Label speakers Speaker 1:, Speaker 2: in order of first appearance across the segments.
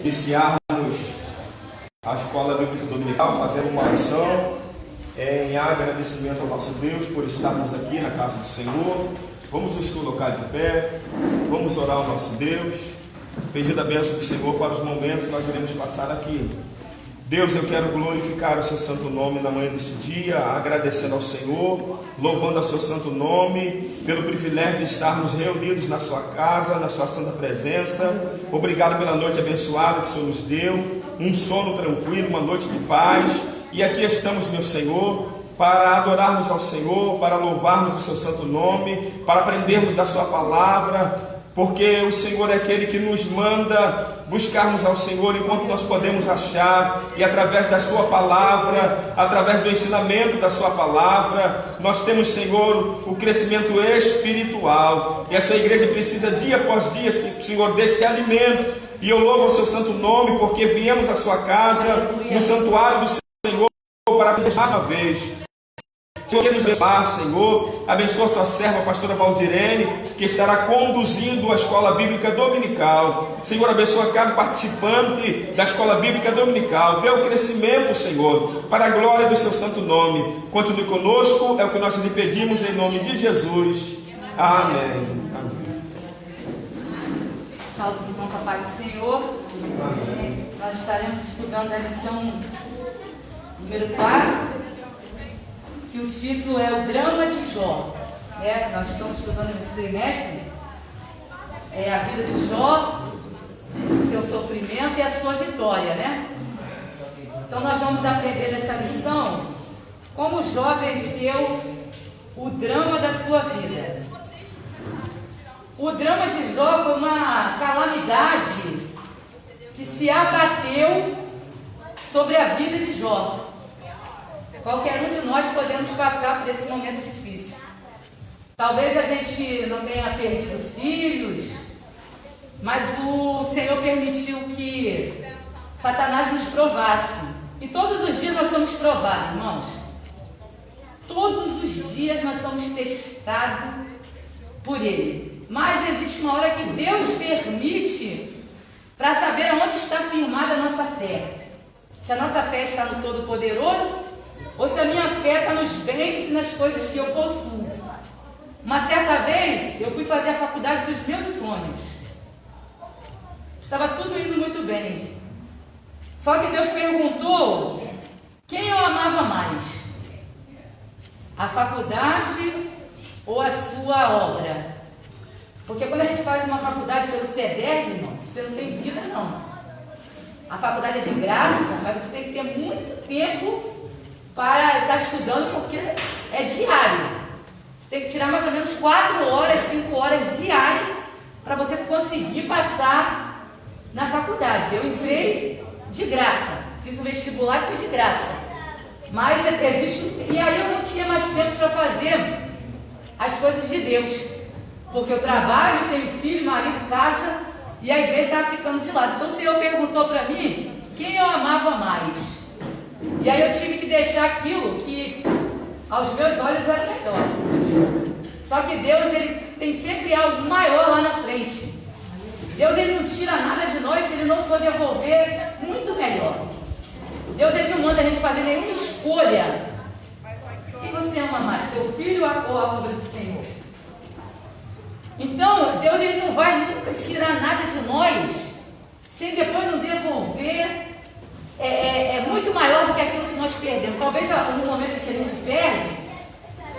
Speaker 1: iniciarmos a Escola Bíblica Dominical, fazendo uma oração em agradecimento ao nosso Deus por estarmos aqui na casa do Senhor. Vamos nos colocar de pé, vamos orar ao nosso Deus, pedindo a bênção do Senhor para os momentos que nós iremos passar aqui. Deus, eu quero glorificar o seu santo nome na manhã deste dia, agradecendo ao Senhor, louvando ao seu santo nome, pelo privilégio de estarmos reunidos na sua casa, na sua santa presença. Obrigado pela noite abençoada que o Senhor nos deu, um sono tranquilo, uma noite de paz. E aqui estamos, meu Senhor, para adorarmos ao Senhor, para louvarmos o seu santo nome, para aprendermos da sua palavra, porque o Senhor é aquele que nos manda buscarmos ao Senhor enquanto nós podemos achar, e através da sua palavra, através do ensinamento da sua palavra, nós temos, Senhor, o crescimento espiritual, e essa igreja precisa dia após dia, Senhor, deste alimento. E eu louvo o seu santo nome, porque viemos à sua casa, no santuário do Senhor, para abençoar uma vez. Senhor, que nos abençoar, Senhor, abençoa a sua serva, a pastora Valdirene, que estará conduzindo a Escola Bíblica Dominical. Senhor, abençoa cada participante da Escola Bíblica Dominical. Dê o crescimento, Senhor, para a glória do seu santo nome. Continue conosco, é o que nós lhe pedimos em nome de Jesus. Amém.
Speaker 2: Salve, irmão, Pai do Senhor. Amém. Nós estaremos estudando a lição número 4. Que o título é O Drama de Jó. Nós estamos estudando nesse trimestre a vida de Jó, seu sofrimento e a sua vitória, né? Então nós vamos aprender nessa lição como Jó venceu o drama da sua vida. O drama de Jó foi uma calamidade que se abateu sobre a vida de Jó. Qualquer um de nós podemos passar por esse momento difícil. Talvez a gente não tenha perdido filhos, mas o Senhor permitiu que Satanás nos provasse. E todos os dias nós somos provados, irmãos. Todos os dias nós somos testados por Ele. Mas existe uma hora que Deus permite para saber aonde está firmada a nossa fé. Se a nossa fé está no Todo-Poderoso, ou se a minha fé está nos bens e nas coisas que eu possuo. Uma certa vez, eu fui fazer a faculdade dos meus sonhos. Estava tudo indo muito bem. Só que Deus perguntou quem eu amava mais: a faculdade ou a sua obra? Porque quando a gente faz uma faculdade pelo CEDES, irmão, você não tem vida, não. A faculdade é de graça, mas você tem que ter muito tempo para estar estudando, porque é diário. Você tem que tirar mais ou menos 4 horas, 5 horas diárias para você conseguir passar na faculdade. Eu entrei de graça, fiz o vestibular e fui de graça. Mas existe, e aí eu não tinha mais tempo para fazer as coisas de Deus, porque eu trabalho, tenho filho, marido, casa, e a igreja estava ficando de lado. Então o Senhor perguntou para mim quem eu amava mais. E aí eu tive que deixar aquilo que aos meus olhos era melhor. Só que Deus, Ele tem sempre algo maior lá na frente. Deus, Ele não tira nada de nós se Ele não for devolver muito melhor. Deus, Ele não manda a gente fazer nenhuma escolha. Quem você ama mais, seu filho ou a obra do Senhor? Então, Deus, Ele não vai nunca tirar nada de nós sem depois não devolver. É muito maior do que aquilo que nós perdemos. Talvez no momento que a gente perde,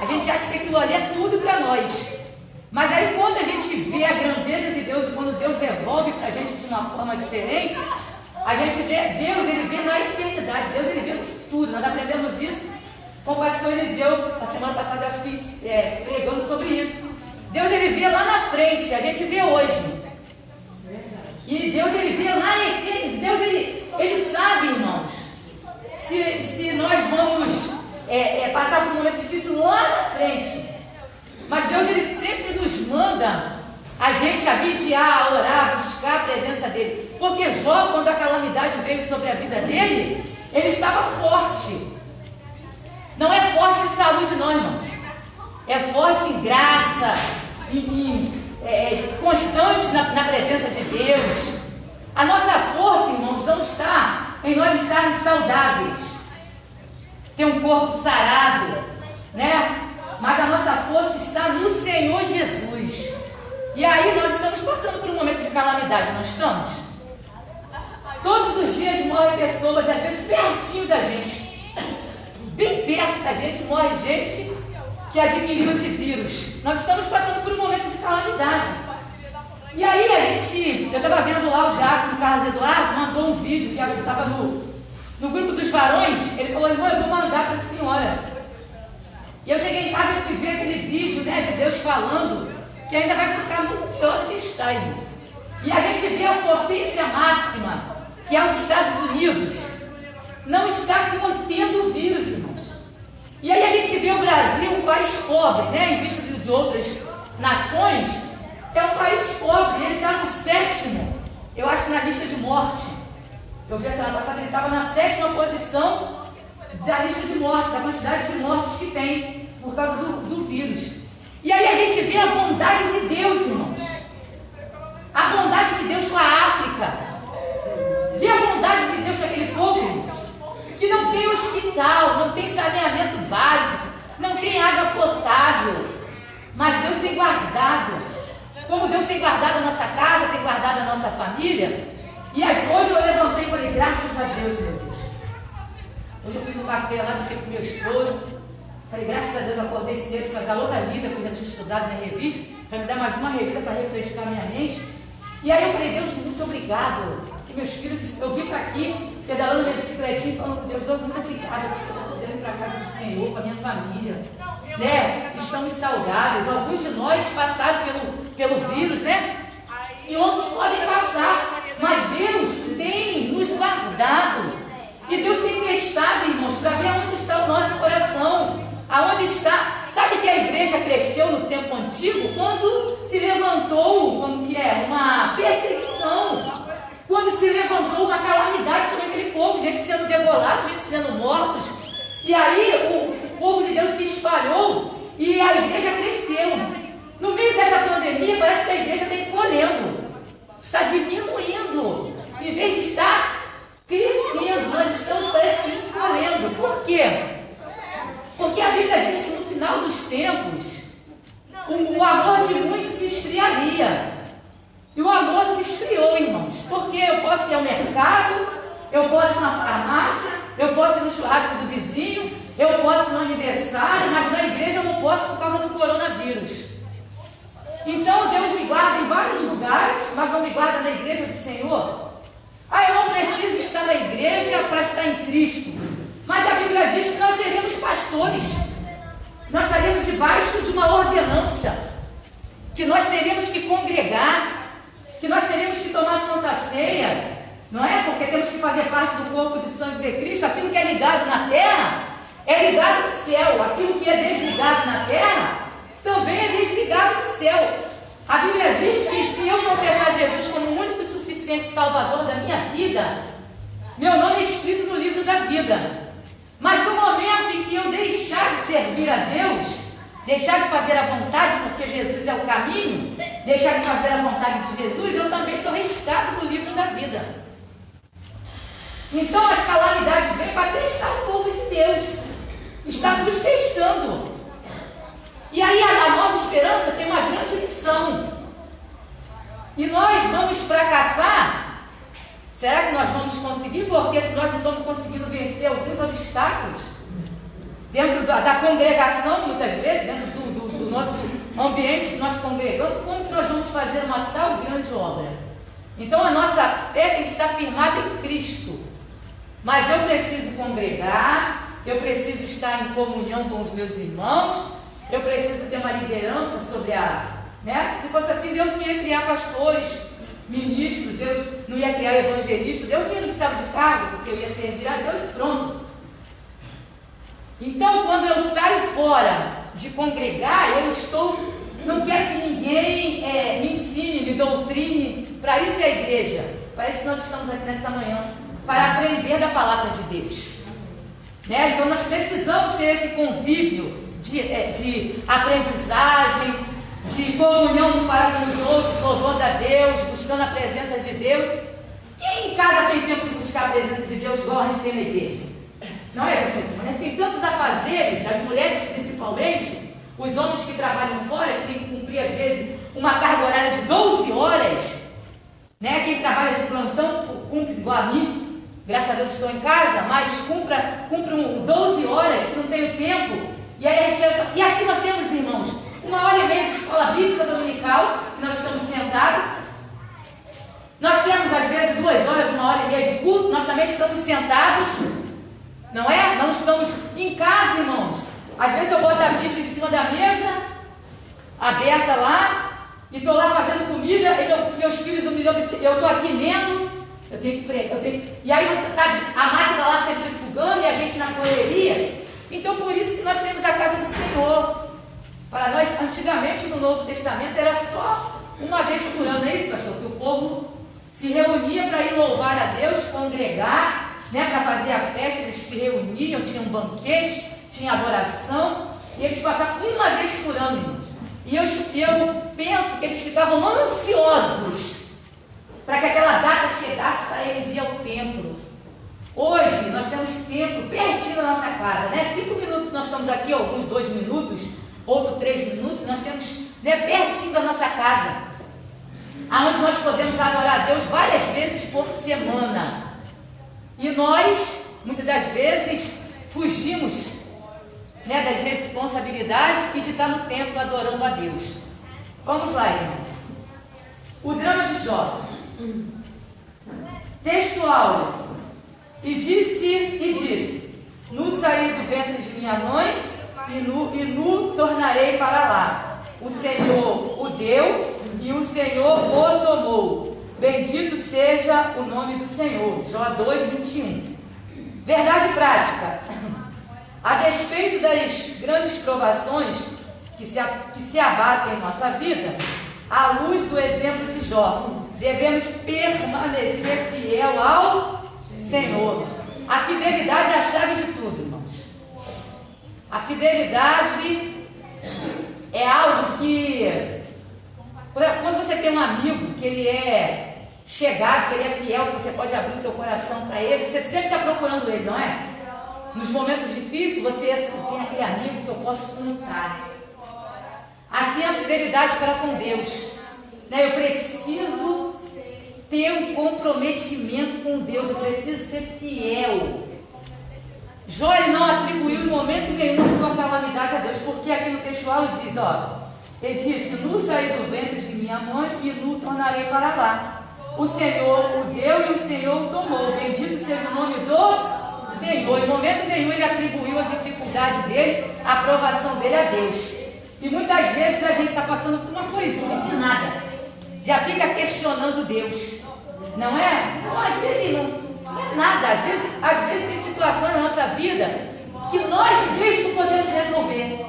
Speaker 2: a gente acha que aquilo ali é tudo para nós. Mas aí quando a gente vê a grandeza de Deus, quando Deus devolve para a gente de uma forma diferente, a gente vê Deus, Ele vê na eternidade, Deus, Ele vê no futuro. Nós aprendemos isso com o pastor Eliseu, na semana passada, acho que pregando sobre isso. Deus, Ele vê lá na frente, a gente vê hoje. E Deus, Ele vê lá na eternidade. Deus, Ele sabe, irmãos, se nós vamos passar por um momento difícil lá na frente. Mas Deus, Ele sempre nos manda a gente a vigiar, a orar, a buscar a presença dEle. Porque Jó, quando a calamidade veio sobre a vida dele, ele estava forte. Não é forte em saúde não, irmãos. É forte em graça, constante na presença de Deus. A nossa força, irmãos, em nós estarmos saudáveis, ter um corpo sarado, né? Mas a nossa força está no Senhor Jesus. E aí nós estamos passando por um momento de calamidade, não estamos? Todos os dias morrem pessoas, às vezes pertinho da gente, bem perto da gente, morre gente que adquiriu esse vírus. Nós estamos passando por um momento de calamidade. E aí eu estava vendo lá o Jaco, o Carlos Eduardo, mandou um vídeo que acho que estava no grupo dos varões. Ele falou: irmão, eu vou mandar para a senhora. E eu cheguei em casa e fui ver aquele vídeo, né, de Deus falando que ainda vai ficar muito pior do que está, irmãos. E a gente vê a potência máxima, que é os Estados Unidos, não está contendo o vírus, irmãos. E aí a gente vê o Brasil, um país pobre, né, em vista de outras nações, é um país pobre, ele está no 7º, eu acho, na lista de morte. Eu vi a semana passada, ele estava na 7ª posição da lista de mortes, da quantidade de mortes que tem por causa do vírus. E aí a gente vê a bondade de Deus, irmãos. A bondade de Deus com a África. Vê a bondade de Deus com aquele povo, irmãos, que não tem hospital, não tem saneamento básico, não tem água potável. Mas Deus tem guardado. Como Deus tem guardado a nossa casa, tem guardado a nossa família. E hoje eu levantei e falei: graças a Deus, meu Deus. Hoje eu fiz um café lá, deixei com meu esposo. Falei: graças a Deus, acordei cedo para dar outra lida, porque eu já tinha estudado na revista, para me dar mais uma revista para refrescar minha mente. E aí eu falei: Deus, muito obrigado. Que meus filhos, eu vim para aqui, pedalando minha bicicletinha, falando com Deus: muito obrigado, porque eu estou podendo ir para a casa do Senhor, com a minha família. Né? Estamos saudáveis. Alguns de nós passaram pelo vírus, né? E outros podem passar. Mas Deus tem nos guardado. E Deus tem testado, irmãos, para ver aonde está o nosso coração. Aonde está. Sabe que a igreja cresceu no tempo antigo? Quando se levantou, como que é? Uma perseguição. Quando se levantou uma calamidade sobre aquele povo, gente sendo degolado, gente sendo mortos. E aí o povo de Deus se espalhou e a igreja cresceu. No meio dessa pandemia, parece que a igreja está encolhendo. Está diminuindo. Em vez de estar crescendo, nós estamos, parece que, encolhendo. Por quê? Porque a Bíblia diz que no final dos tempos, o amor de muitos se esfriaria. E o amor se esfriou, irmãos. Porque eu posso ir ao mercado, eu posso ir na farmácia, eu posso ir no churrasco do vizinho, eu posso ir no aniversário, mas na igreja eu não posso por causa do coronavírus. Então Deus me guarda em vários lugares, mas não me guarda na igreja do Senhor. Eu não preciso estar na igreja para estar em Cristo. Mas a Bíblia diz que nós seremos pastores. Nós estaremos debaixo de uma ordenança. Que nós teremos que congregar. Que nós teremos que tomar Santa Ceia. Não é? Porque temos que fazer parte do corpo de sangue de Cristo. Aquilo que é ligado na terra é ligado no céu. Aquilo que é desligado na terra também é desligado no céu. A Bíblia diz que se eu confessar Jesus como o único e suficiente Salvador da minha vida, meu nome é escrito no livro da vida. Mas no momento em que eu deixar de servir a Deus, deixar de fazer a vontade, porque Jesus é o caminho, deixar de fazer a vontade de Jesus, eu também sou riscado do livro da vida. Então as calamidades vêm para testar o povo de Deus. Está nos testando. E aí a Nova Esperança tem uma grande lição. E nós vamos fracassar? Será que nós vamos conseguir? Porque se nós não estamos conseguindo vencer alguns obstáculos dentro da congregação, muitas vezes, dentro do nosso ambiente que nós congregamos, como que nós vamos fazer uma tal grande obra? Então a nossa fé tem que estar firmada em Cristo. Mas eu preciso congregar, eu preciso estar em comunhão com os meus irmãos, eu preciso ter uma liderança sobre né? Se fosse assim, Deus não ia criar pastores, ministros, Deus não ia criar evangelistas, Deus não precisava de cargo, porque eu ia servir a Deus e pronto. Então, quando eu saio fora de congregar, não quero que ninguém me ensine, me doutrine. Para isso é a igreja, para isso nós estamos aqui nessa manhã, para aprender da palavra de Deus. Né? Então nós precisamos ter esse convívio de aprendizagem, de comunhão um para com os outros, louvando a Deus, buscando a presença de Deus. Quem em casa tem tempo de buscar a presença de Deus reuniões tem na igreja. Não é, João? Né? Tem tantos afazeres, as mulheres principalmente, os homens que trabalham fora, que têm que cumprir às vezes uma carga horária de 12 horas, né? Quem trabalha de plantão cumpre igual a mim, graças a Deus estou em casa, mas cumpre 12 horas, que não tenho tempo. E aqui nós temos, irmãos, 1h30 de escola bíblica dominical, que nós estamos sentados. Nós temos às vezes 2 horas, 1h30 de culto, nós também estamos sentados, não é? Não estamos em casa, irmãos. Às vezes eu boto a Bíblia em cima da mesa, aberta lá, e estou lá fazendo comida, e meus filhos, eu estou aqui lendo, e aí a máquina lá centrifugando e a gente na correria. Então por isso que nós temos a casa do Senhor. Para nós, antigamente no Novo Testamento era só uma vez por ano, é isso, pastor? Que o povo se reunia para ir louvar a Deus, congregar, né, para fazer a festa, eles se reuniam, tinham um banquete, tinha adoração, e eles passavam uma vez por ano, irmãos. E eu penso que eles ficavam ansiosos para que aquela data chegasse para eles ir ao templo. Hoje nós temos templo pertinho da nossa casa, né? 5 minutos nós estamos aqui, alguns 2 minutos, outros 3 minutos, nós temos, né, pertinho da nossa casa, aonde nós podemos adorar a Deus várias vezes por semana. E nós, muitas das vezes, fugimos, né, das responsabilidades e de estar no templo adorando a Deus. Vamos lá, irmãos. O drama de Jó. Textual. E disse, nu saí do ventre de minha mãe, e nu tornarei para lá. O Senhor o deu, e o Senhor o tomou. Bendito seja o nome do Senhor. Jó 2:21. Verdade prática. A despeito das grandes provações que se abatem em nossa vida, à luz do exemplo de Jó, devemos permanecer fiel ao Senhor. A fidelidade é a chave de tudo, irmãos. A fidelidade é algo que, quando você tem um amigo que ele é chegado, que ele é fiel, que você pode abrir o teu coração para ele, você sempre está procurando ele, não é? Nos momentos difíceis, você tem aquele amigo que eu posso contar. Assim é a fidelidade para com Deus. Eu preciso ter um comprometimento com Deus, eu preciso ser fiel. Jó não atribuiu em momento nenhum sua calamidade a Deus, porque aqui no textual diz, ele disse, nu saí do ventre de minha mãe e nu tornarei para lá. O Senhor o deu e o Senhor o tomou. Bendito seja o nome do Senhor. Em momento nenhum ele atribuiu a dificuldade dele, a aprovação dele a Deus. E muitas vezes a gente está passando por uma coisinha de nada, já fica questionando Deus, não é? Não, às vezes não é nada, às vezes tem situações na nossa vida que nós mesmos podemos resolver,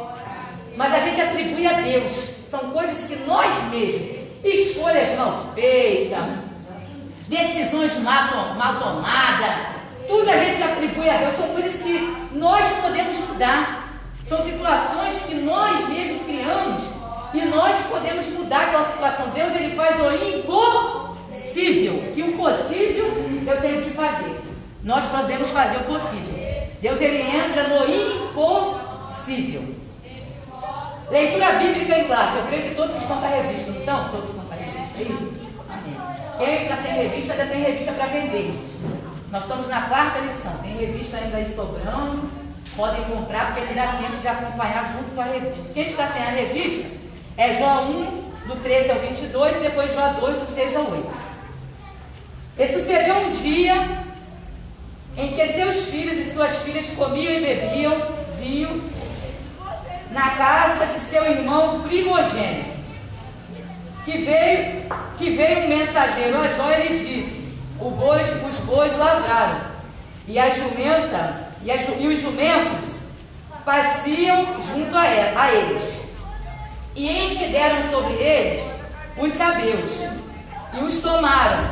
Speaker 2: mas a gente atribui a Deus. São coisas que nós mesmos, escolhas mal feitas, decisões mal tomadas, tudo a gente atribui a Deus. São coisas que nós podemos mudar, são situações que nós mesmos criamos e nós podemos mudar aquela situação. Deus, ele faz o impossível, que o possível eu tenho que fazer. Nós podemos fazer o possível. Deus, ele entra no impossível. Leitura bíblica em classe. Eu creio que todos estão com a revista. Então, todos estão com a revista aí? Amém. Quem está sem revista ainda tem revista para vender. Nós estamos na 4ª lição. Tem revista ainda aí sobrando. Podem comprar, porque dá tempo de acompanhar junto com a revista. Quem está sem a revista é Jó 1, do 13 ao 22, e depois Jó 2, do 6 ao 8. E sucedeu um dia em que seus filhos e suas filhas comiam e bebiam vinho na casa de seu irmão primogênito, que veio um mensageiro a Jó e lhe disse, os bois lavraram, e os jumentos passeam junto a eles. E eis que deram sobre eles os sabeus, e os tomaram,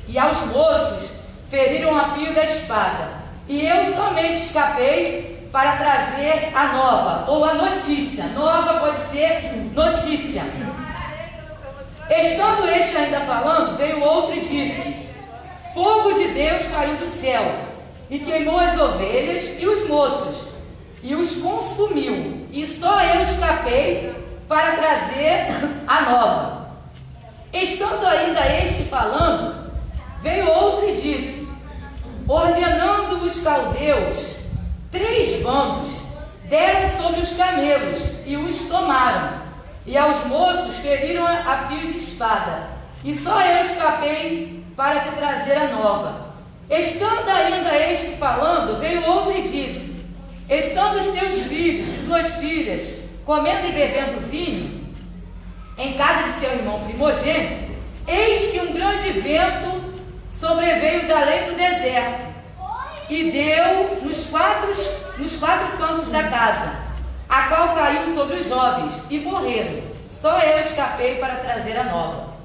Speaker 2: e aos moços feriram a fio da espada. E eu somente escapei para trazer a nova, ou a notícia. Nova pode ser notícia. Estando este ainda falando, veio outro e disse, fogo de Deus caiu do céu e queimou as ovelhas e os moços e os consumiu, e só eu escapei para trazer a nova. Estando ainda este falando, veio outro e disse: ordenando os caldeus, 3 bandos deram sobre os camelos e os tomaram, e aos moços feriram a fio de espada, e só eu escapei para te trazer a nova. Estando ainda este falando, veio outro e disse: estando os teus filhos e tuas filhas comendo e bebendo vinho em casa de seu irmão primogênito, eis que um grande vento sobreveio da além do deserto e deu nos quatro cantos da casa, a qual caiu sobre os jovens e morreram. Só eu escapei para trazer a nova.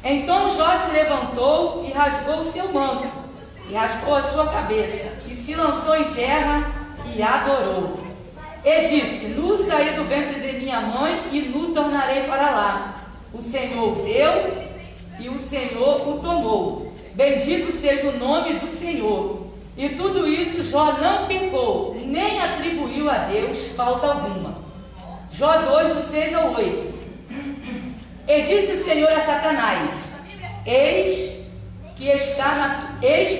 Speaker 2: Então Jó se levantou e rasgou o seu manto, e raspou a sua cabeça, e se lançou em terra e adorou. E disse: nu saí do ventre de minha mãe, e nu tornarei para lá. O Senhor deu, e o Senhor o tomou. Bendito seja o nome do Senhor. E tudo isso Jó não pecou, nem atribuiu a Deus falta alguma. Jó 2, do 6 ao 8. E disse o Senhor a Satanás: eis que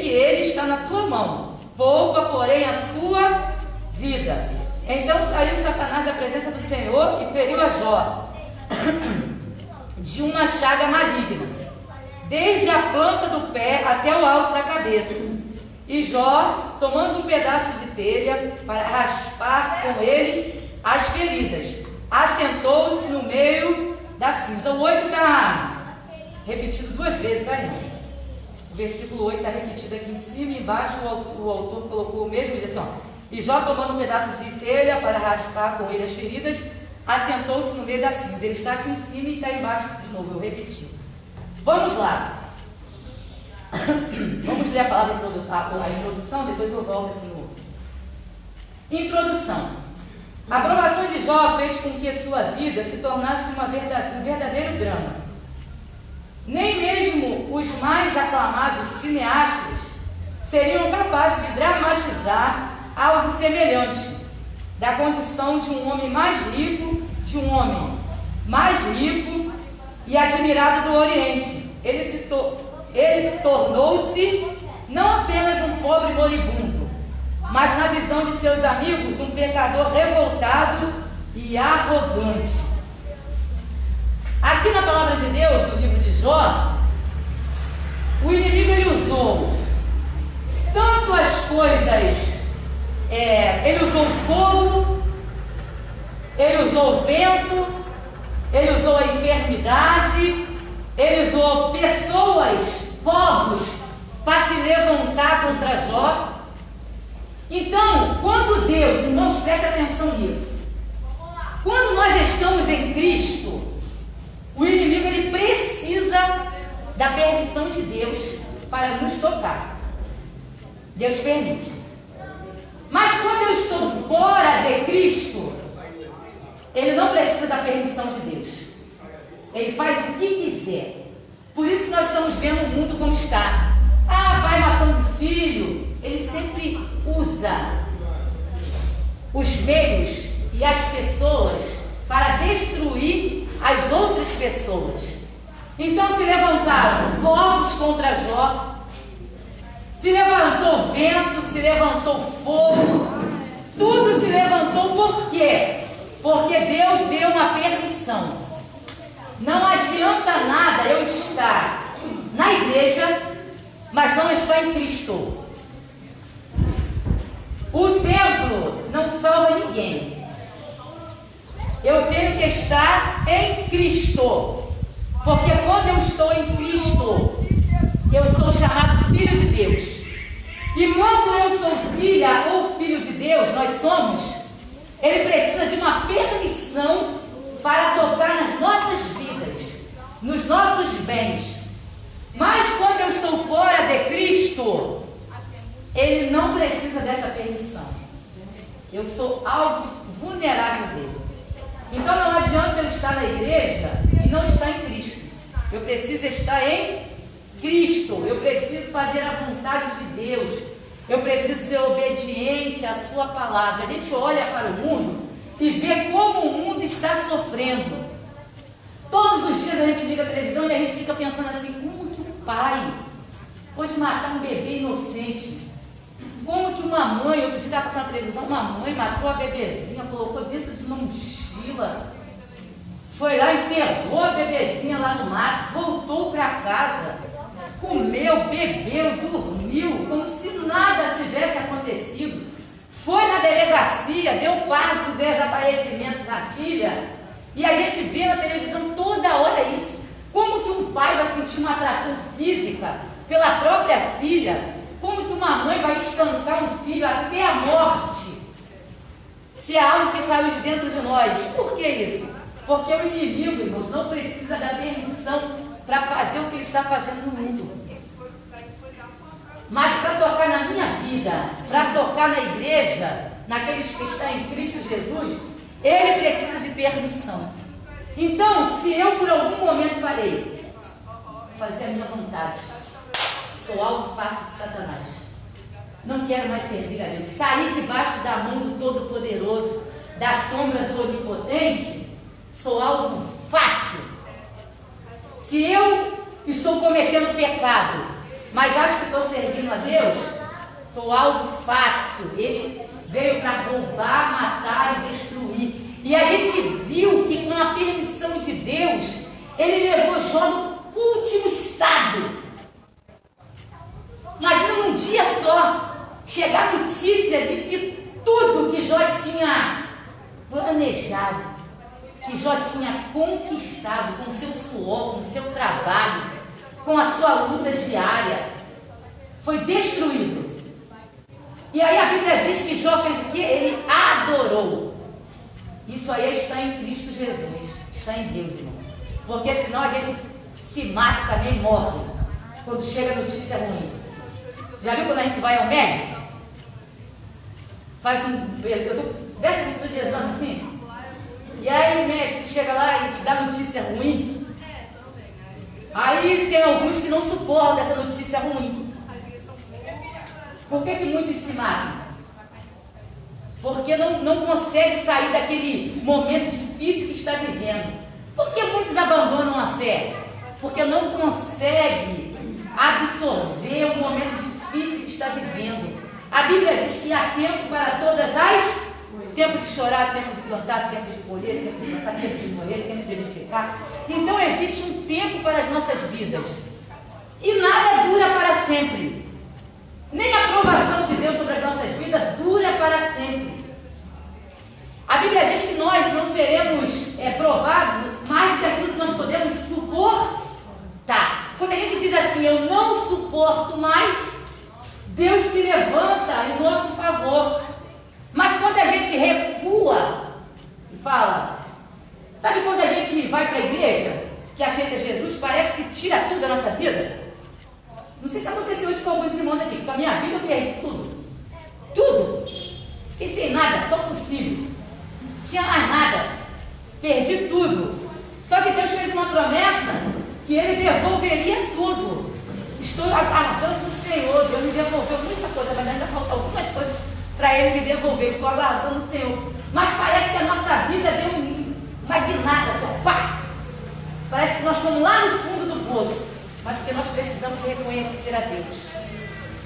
Speaker 2: ele está na tua mão, poupa, porém, a sua vida. Então saiu Satanás da presença do Senhor e feriu a Jó de uma chaga maligna, desde a planta do pé até o alto da cabeça. E Jó, tomando um pedaço de telha para raspar com ele as feridas, assentou-se no meio da cinza. O 8 está repetido 2 vezes, tá, irmão? O versículo 8 está repetido aqui em cima, e embaixo o autor colocou o mesmo direção. E Jó, tomando um pedaço de telha para raspar com ele as feridas, assentou-se no meio da cinza. Ele está aqui em cima e está embaixo de novo, eu repeti. Vamos lá. Vamos ler a palavra a introdução, depois eu volto aqui no. Introdução. A aprovação de Jó fez com que a sua vida se tornasse um verdadeiro drama. Nem mesmo os mais aclamados cineastas seriam capazes de dramatizar algo semelhante, da condição de um homem mais rico, e admirado do Oriente. Ele tornou-se não apenas um pobre moribundo, mas na visão de seus amigos, um pecador revoltado e arrogante. Aqui na palavra de Deus, no livro de Jó, o inimigo ele usou tanto as coisas, ele usou fogo, ele usou o vento, ele usou a enfermidade, ele usou pessoas, povos, para se levantar contra Jó. Então, quando Deus, irmãos, preste atenção nisso, quando nós estamos em Cristo, o inimigo ele precisa da permissão de Deus para nos tocar. Deus permite. Mas quando eu estou fora de Cristo, ele não precisa da permissão de Deus. Ele faz o que quiser. Por isso que nós estamos vendo o mundo como está. Vai matando filho. Ele sempre usa os meios e as pessoas para destruir as outras pessoas. Então se levantaram povos contra Jó, se levantou vento, se levantou fogo, tudo se levantou. Por quê? Porque Deus deu uma permissão. Não adianta nada eu estar na igreja, mas não estar em Cristo. O templo não salva ninguém. Eu tenho que estar em Cristo. Porque quando eu estou em Cristo, eu sou chamado filho de Deus. E quando eu sou filha ou filho de Deus, nós somos, ele precisa de uma permissão para tocar nas nossas vidas, nos nossos bens. Mas quando eu estou fora de Cristo, ele não precisa dessa permissão. Eu sou algo vulnerável dele. Então não adianta eu estar na igreja e não estar em Cristo. Eu preciso estar em Cristo. Eu preciso fazer a vontade de Deus. Eu preciso ser obediente à sua palavra. A gente olha para o mundo e vê como o mundo está sofrendo. Todos os dias a gente liga a televisão e a gente fica pensando assim, como que um pai pode matar um bebê inocente? Como que uma mãe, outro dia estava passando na televisão, uma mãe matou a bebezinha, colocou dentro de uma mochila, foi lá, enterrou a bebezinha lá no mato, voltou para casa, comeu, bebeu, dormiu, como se nada tivesse acontecido. Foi na delegacia, deu parte do desaparecimento da filha, e a gente vê na televisão toda hora isso. Como que um pai vai sentir uma atração física pela própria filha? Como que uma mãe vai espancar um filho até a morte? Se é algo que saiu de dentro de nós. Por que isso? Porque o inimigo, irmãos, não precisa da permissão para fazer o que ele está fazendo no mundo. Mas para tocar na minha vida, para tocar na igreja, naqueles que estão em Cristo Jesus, ele precisa de permissão. Então, se eu por algum momento falei, fazer a minha vontade, sou algo fácil de Satanás, não quero mais servir a Deus, sair debaixo da mão do Todo-Poderoso, da sombra do Onipotente, sou algo fácil. Se eu estou cometendo pecado, mas acho que estou servindo a Deus, sou algo fácil. Ele veio para roubar, matar e destruir. E a gente viu que com a permissão de Deus, ele levou Jó no último estado. Imagina num dia só, chegar a notícia de que tudo que Jó tinha planejado, que Jó tinha conquistado com o seu suor, com o seu trabalho, com a sua luta diária, foi destruído. E aí a Bíblia diz que Jó fez o quê? Ele adorou. Isso aí está em Cristo Jesus, está em Deus, irmão. Porque senão a gente se mata também, morre, quando chega a notícia ruim. Já viu quando a gente vai ao médico? Faz eu tô dessa pessoa de exame assim, e aí o médico chega lá e te dá notícia ruim. Aí tem alguns que não suportam essa notícia ruim. Por que muitos se matam? Porque não consegue sair daquele momento difícil que está vivendo. Por que muitos abandonam a fé? Porque não consegue absorver o momento difícil que está vivendo. A Bíblia diz que há tempo para todas as... Tempo de chorar, tempo de plantar, tempo de colher, tempo de plantar, tempo de morrer, tempo de edificar. Então existe um tempo para as nossas vidas. E nada dura para sempre. Nem a aprovação de Deus sobre as nossas vidas dura para sempre. A Bíblia diz que nós não seremos provados mais do que aquilo que nós podemos suportar. Quando a gente diz assim, eu não suporto mais, Deus se levanta em nosso favor. Mas quando a gente recua e fala, sabe quando a gente vai para a igreja, que aceita Jesus, parece que tira tudo da nossa vida? Não sei se aconteceu isso com alguns irmãos aqui, com a minha vida eu perdi tudo. Tudo. Fiquei sem nada, só com o filho. Não tinha mais nada. Perdi tudo. Só que Deus fez uma promessa que Ele devolveria tudo. Estou aguardando o Senhor. Deus me devolveu muita coisa, mas ainda faltam algumas coisas para Ele me devolver. Estou aguardando o Senhor. Mas parece que a nossa vida deu uma guinada, assim, pá! Parece que nós fomos lá no fundo do poço. Mas porque nós precisamos reconhecer a Deus.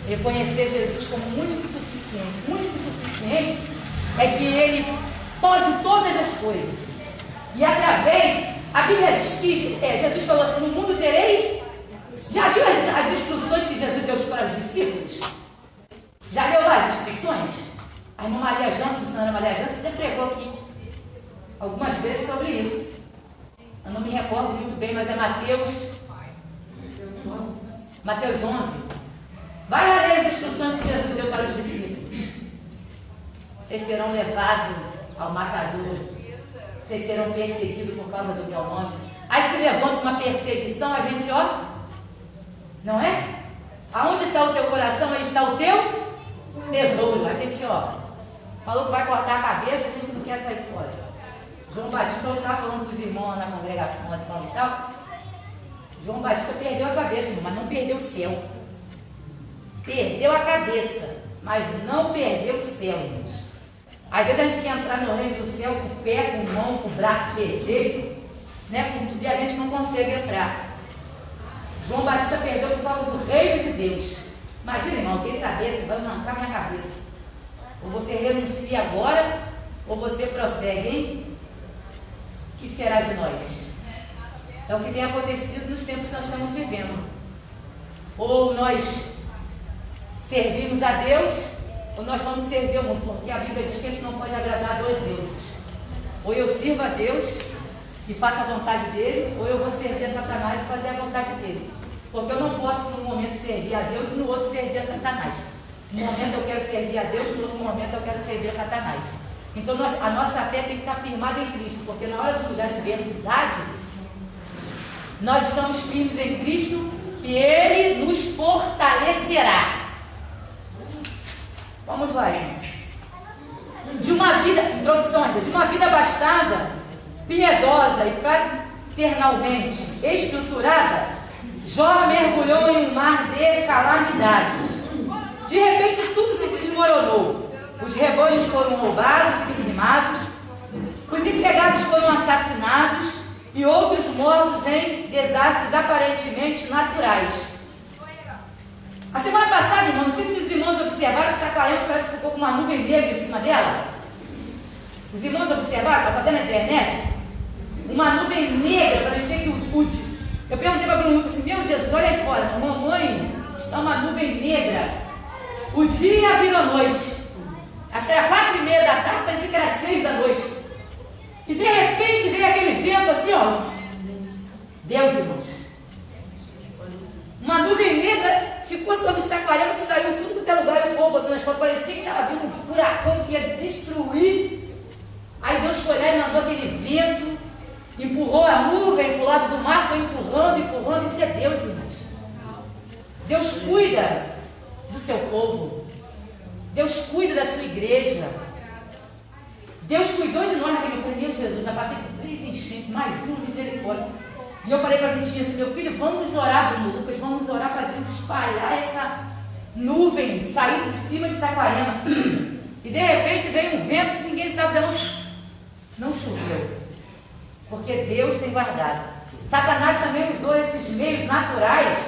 Speaker 2: Reconhecer Jesus como único e suficiente. Único e suficiente é que Ele pode todas as coisas. E através, a Bíblia diz que Jesus falou assim, no mundo tereis. Já viu as instruções que Jesus deu para os discípulos? Já leu lá as instruções? A irmã Maria Jansen, a senhora Maria Jansen, já pregou aqui algumas vezes sobre isso. Eu não me recordo muito bem, mas é Mateus 11. Vai lá ler as instruções que Jesus deu para os discípulos. Vocês serão levados ao matador. Vocês serão perseguidos por causa do meu nome. Aí se levanta uma perseguição, a gente, ó, não é? Aonde está o teu coração, aí está o teu tesouro. A gente, ó, falou que vai cortar a cabeça, a gente não quer sair fora. João Batista estava falando com os irmãos lá na congregação lá de Paulo e tal. João Batista perdeu a cabeça, mas não perdeu o céu. perdeu a cabeça, mas não perdeu o céu, irmãos. Às vezes a gente quer entrar no reino do céu com o pé, com a mão, com o braço perfeito, né? Com tudo, e a gente não consegue entrar. João Batista perdeu por causa do reino de Deus. Imagina, irmão, alguém saber se vai arrancar minha cabeça. Ou você renuncia agora, ou você prossegue, hein? O que será de nós? É o que tem acontecido nos tempos que nós estamos vivendo. Ou nós servimos a Deus, ou nós vamos servir ao mundo, porque a Bíblia diz que a gente não pode agradar a dois deuses. Ou eu sirvo a Deus e faço a vontade dele, ou eu vou servir a Satanás e fazer a vontade dele. Porque eu não posso, num momento, servir a Deus e no outro servir a Satanás. Num momento eu quero servir a Deus, no outro momento eu quero servir a Satanás. Então a nossa fé tem que estar firmada em Cristo, porque na hora da adversidade, nós estamos firmes em Cristo e Ele nos fortalecerá. Vamos lá, irmãos. De uma vida, introdução ainda, de uma vida abastada, piedosa e fraternalmente estruturada, Jó mergulhou em um mar de calamidades. De repente tudo se desmoronou. Os rebanhos foram roubados e dizimados, os empregados foram assassinados e outros mortos em desastres aparentemente naturais. A semana passada, irmão, não sei se os irmãos observaram que Saquarema parece que ficou com uma nuvem negra em cima dela. Os irmãos observaram, passou até na internet, uma nuvem negra, parecia que eu perguntei para o Bruno assim, meu Jesus, olha aí fora, mamãe, está uma nuvem negra. O dia virou noite. Acho que era 4:30 da tarde, parecia que era 6 da noite. E de repente veio aquele vento assim, ó. Deus, irmãos. Uma nuvem negra ficou sobre Saquarema, que saiu tudo quanto é lugar, e o povo botando as fotos, parecia que estava vindo um furacão que ia destruir. Aí Deus foi lá e mandou aquele vento, empurrou a nuvem para o lado do mar, foi empurrando, isso é Deus, irmãos. Deus cuida do seu povo. Deus cuida da sua igreja. Deus cuidou de nós naquele dia. Meu Jesus, já passei por 3 enchentes, mais uma, misericórdia. E eu falei para a Vitinha assim, meu filho, vamos orar, Bruno Lucas, vamos orar para Deus espalhar essa nuvem, sair de cima de Saquarema. E de repente veio um vento que ninguém sabe de onde. Não choveu. Porque Deus tem guardado. Satanás também usou esses meios naturais.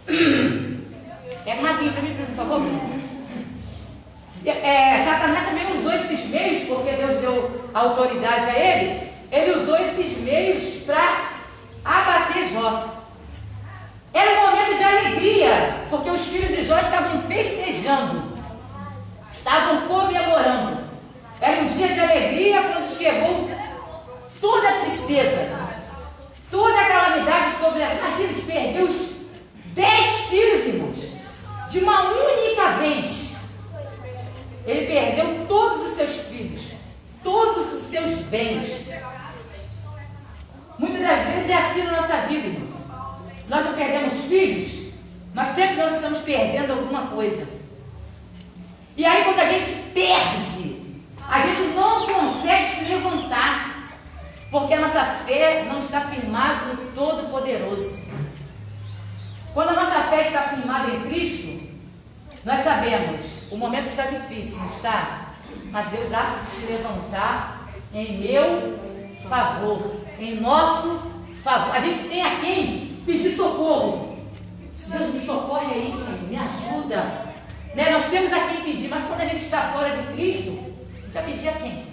Speaker 2: Pega uma Bíblia para mim, por favor. Satanás também usou esses meios, porque Deus deu autoridade a ele. Ele usou esses meios para abater Jó. Era um momento de alegria, porque os filhos de Jó estavam festejando, estavam comemorando. Era um dia de alegria quando chegou toda a tristeza, toda a calamidade sobre a... Imagina, eles perderam os 10 filhos, irmãos, de uma única vez. Ele perdeu todos os seus filhos, todos os seus bens. Muitas das vezes é assim na nossa vida, irmãos. Nós não perdemos filhos, mas sempre nós estamos perdendo alguma coisa. E aí quando a gente perde, a gente não consegue se levantar, porque a nossa fé não está firmada no Todo-Poderoso. Quando a nossa fé está firmada em Cristo, nós sabemos, o momento está difícil, não está? Mas Deus há de se levantar em meu favor, em nosso favor. A gente tem a quem pedir socorro. Deus me socorre aí, Senhor, me ajuda. Né? Nós temos a quem pedir, mas quando a gente está fora de Cristo, a gente vai pedir a quem?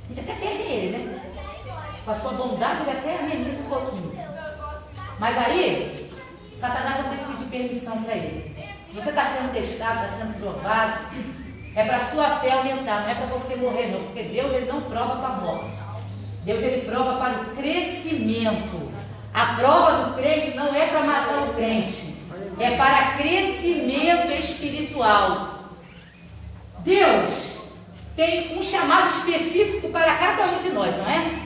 Speaker 2: A gente até pede Ele, né? Com a sua bondade, Ele até ameniza um pouquinho. Mas aí, Satanás não tem que pedir permissão para Ele. Se você está sendo testado, está sendo provado, é para a sua fé aumentar, não é para você morrer não, porque Deus ele não prova para a morte. Deus ele prova para o crescimento. A prova do crente não é para matar o crente, é para crescimento espiritual. Deus tem um chamado específico para cada um de nós, não é?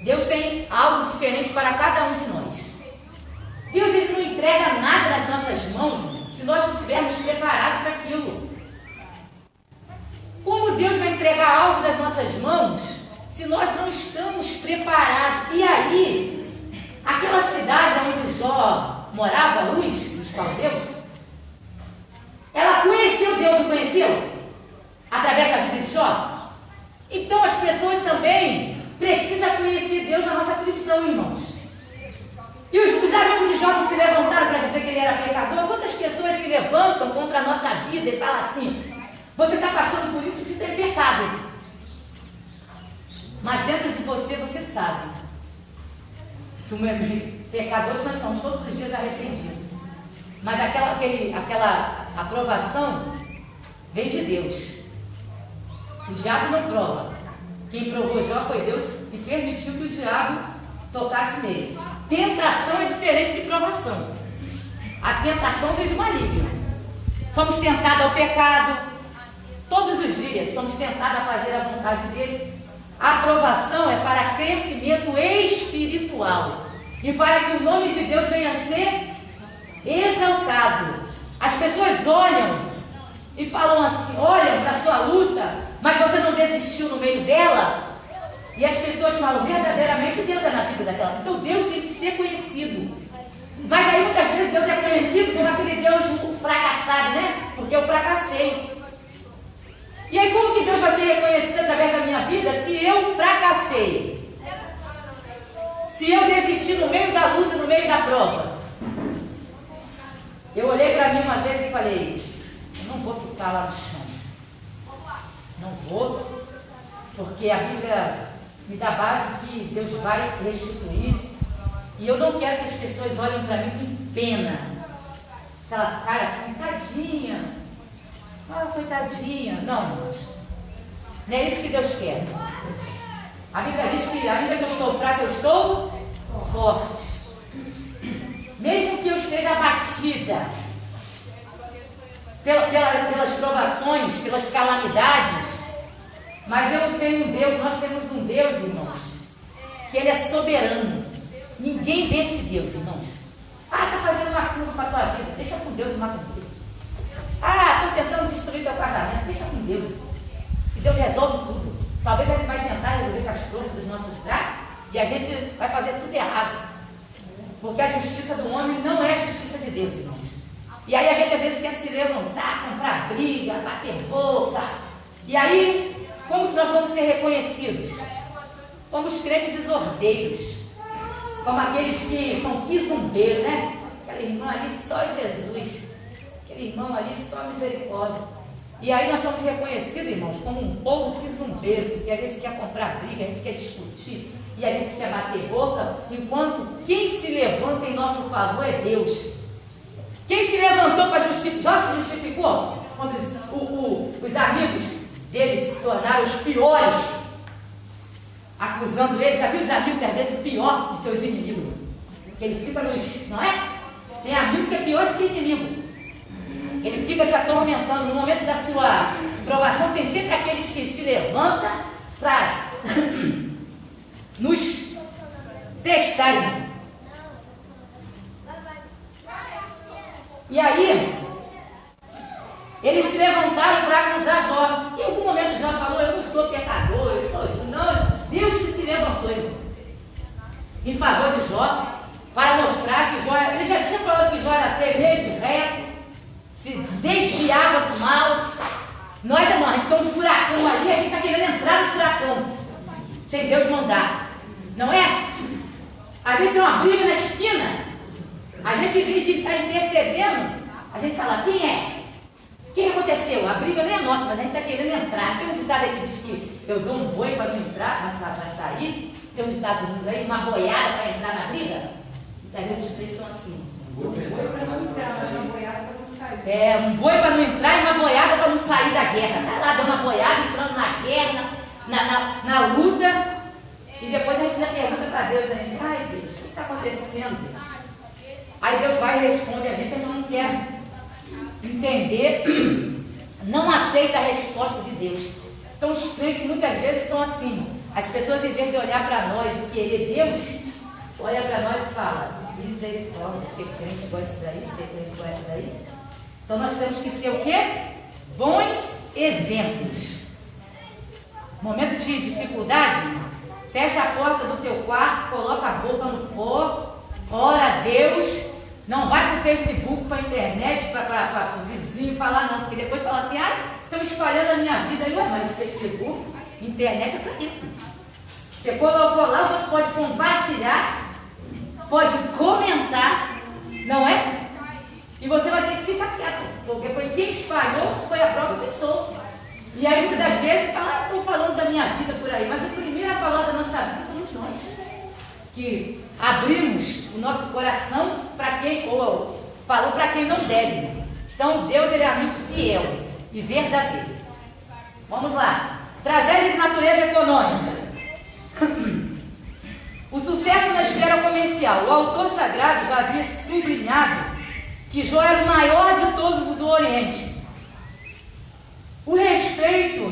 Speaker 2: Deus tem algo diferente para cada um de nós. Deus ele não entrega nada nas nossas mãos se nós não estivermos preparados para aquilo. Como Deus vai entregar algo das nossas mãos se nós não estamos preparados? E aí, aquela cidade onde Jó morava, Luz, dos caldeus, conheceu? Através da vida de Jó? Então as pessoas também precisam conhecer Deus na nossa aflição, irmãos. E os amigos de Jó não se levantaram para dizer que ele era pecador? Quantas pessoas se levantam contra a nossa vida e falam assim: você está passando por isso, isso é pecado. Mas dentro de você, você sabe que pecadores nós somos todos os dias arrependidos. Mas aquela aprovação vem de Deus. O diabo não prova. Quem provou Jó foi Deus e permitiu que o diabo tocasse nele. Tentação é diferente de provação. A tentação vem do maligno. Somos tentados ao pecado. Todos os dias somos tentados a fazer a vontade dele. A aprovação é para crescimento espiritual e para que o nome de Deus venha a ser exaltado. As pessoas olham e falam assim, olham para a sua luta, mas você não desistiu no meio dela. E as pessoas falam, verdadeiramente Deus é na vida daquela. Então Deus tem que ser conhecido. Mas aí muitas vezes Deus é conhecido por aquele Deus fracassado, né? Porque eu fracassei. E aí como que Deus vai ser reconhecido através da minha vida se eu fracassei? Se eu desisti no meio da luta, no meio da prova? Eu olhei para mim uma vez e falei, eu não vou ficar lá no chão. Não vou, porque a Bíblia me dá base que Deus vai restituir. E eu não quero que as pessoas olhem para mim com pena. Aquela cara assim, tadinha. Ah, foi tadinha. Não, irmãos. Não é isso que Deus quer. A Bíblia diz que ainda que eu estou fraca, eu estou forte. Mesmo que eu esteja abatida pelas provações, pelas calamidades, mas eu tenho um Deus, nós temos um Deus, irmãos, que Ele é soberano. Ninguém vence Deus, irmãos. Ah, está fazendo uma curva para a tua vida, deixa com Deus e mata com Deus. Ah, estou tentando destruir teu casamento, deixa com Deus. E Deus resolve tudo. Talvez a gente vai tentar resolver com as forças dos nossos braços e a gente vai fazer tudo errado. Porque a justiça do homem não é a justiça de Deus, irmãos. E aí a gente às vezes quer se levantar, comprar briga, bater boca. E aí, como que nós vamos ser reconhecidos? Como os crentes desordeiros. Como aqueles que são quizumbeiros, né? Aquele irmão ali só Jesus. Aquele irmão ali só misericórdia. E aí nós somos reconhecidos, irmãos, como um povo quizumbeiro, porque a gente quer comprar briga, a gente quer discutir. E a gente quer bater boca, enquanto quem se levanta em nosso favor é Deus. Quem se levantou para justificar, já se justificou? Quando os amigos dele se tornaram os piores, acusando ele. Já viu os amigos que às vezes é pior do que os inimigos? Que ele fica nos, não é? Tem amigo que é pior do que inimigo. Ele fica te atormentando. No momento da sua provação, tem sempre aqueles que se levantam para nos testarem. E aí, eles se levantaram para acusar Jó. Em algum momento Jó falou, eu não sou pecador. Ele falou, não, Deus que se levantou em favor de Jó, para mostrar que Jó, ele já tinha falado que Jó era temente, reto, se desviava do mal. Nós, irmãos, então um furacão ali, a gente está querendo entrar no furacão, sem Deus mandar. Não é? Às vezes tem uma briga na esquina, a gente, em vez de estar intercedendo, a gente fala, quem é? O que aconteceu? A briga nem é nossa, mas a gente está querendo entrar. Tem um ditado aí que diz que eu dou um boi para não entrar, para sair. Tem um ditado aí, uma boiada para entrar na briga. E às vezes os três estão assim.
Speaker 3: Um boi para não entrar, mas uma boiada para não sair.
Speaker 2: É, um boi para não entrar e uma boiada para não sair da guerra. Está lá dando uma boiada, entrando na guerra, na luta. E depois a gente ainda pergunta para Deus, ai Deus, o que está acontecendo, Deus? Aí Deus vai e responde a gente não quer entender, não aceita a resposta de Deus. Então os crentes muitas vezes estão assim, as pessoas em vez de olhar para nós e querer Deus, olha para nós e fala, misericórdia, ser crente igual esse daí, ser crente igual esse daí. Então nós temos que ser o quê? Bons exemplos. Momento de dificuldade, fecha a porta do teu quarto, coloca a boca no pó, ora a Deus, não vai para o Facebook, para a internet, para o vizinho falar não, porque depois fala assim, estão espalhando a minha vida. Ué, mas Facebook, internet é para isso. Você colocou lá, você pode compartilhar, pode comentar, não é? E você vai ter que ficar quieto, porque foi quem espalhou, foi a própria pessoa. E aí muitas das vezes fala, estou falando da minha vida por aí, mas o primeiro a falar da nossa vida somos nós, que abrimos o nosso coração para quem, ou falou para quem não deve. Então Deus, ele é amigo fiel e verdadeiro. Vamos lá. Tragédia de natureza econômica. O sucesso na esfera comercial. O autor sagrado já havia sublinhado que Jó era o maior de todos os do Oriente. O respeito,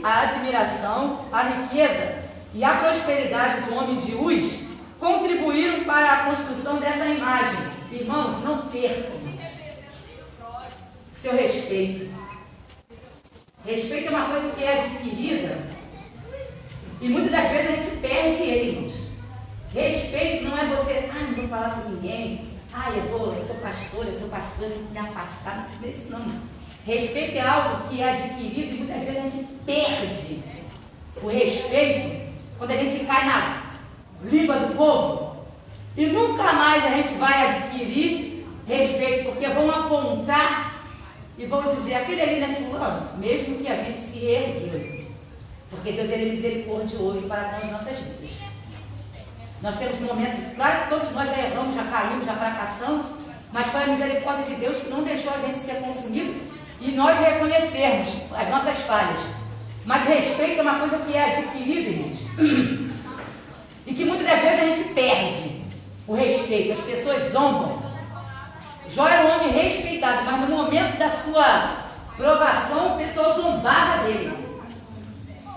Speaker 2: a admiração, a riqueza e a prosperidade do homem de Uz contribuíram para a construção dessa imagem. Irmãos, não percam seu respeito. Respeito é uma coisa que é adquirida e muitas das vezes a gente perde ele, irmãos. Respeito não é você, não vou falar com ninguém, eu sou pastor, eu tenho que me afastar, não é isso não. Respeito é algo que é adquirido e muitas vezes a gente perde o respeito quando a gente cai na língua do povo. E nunca mais a gente vai adquirir respeito, porque vão apontar e vão dizer, aquele ali não é fulano, mesmo que a gente se ergueu. Porque Deus, ele é misericordioso para com as nossas vidas. Nós temos momentos, claro que todos nós já erramos, já caímos, já fracassamos, mas foi a misericórdia de Deus que não deixou a gente ser consumido e nós reconhecermos as nossas falhas. Mas respeito é uma coisa que é adquirida, irmãos. E que muitas das vezes a gente perde o respeito, as pessoas zombam. Jó era um homem respeitado, mas no momento da sua provação, o pessoal zombava dele.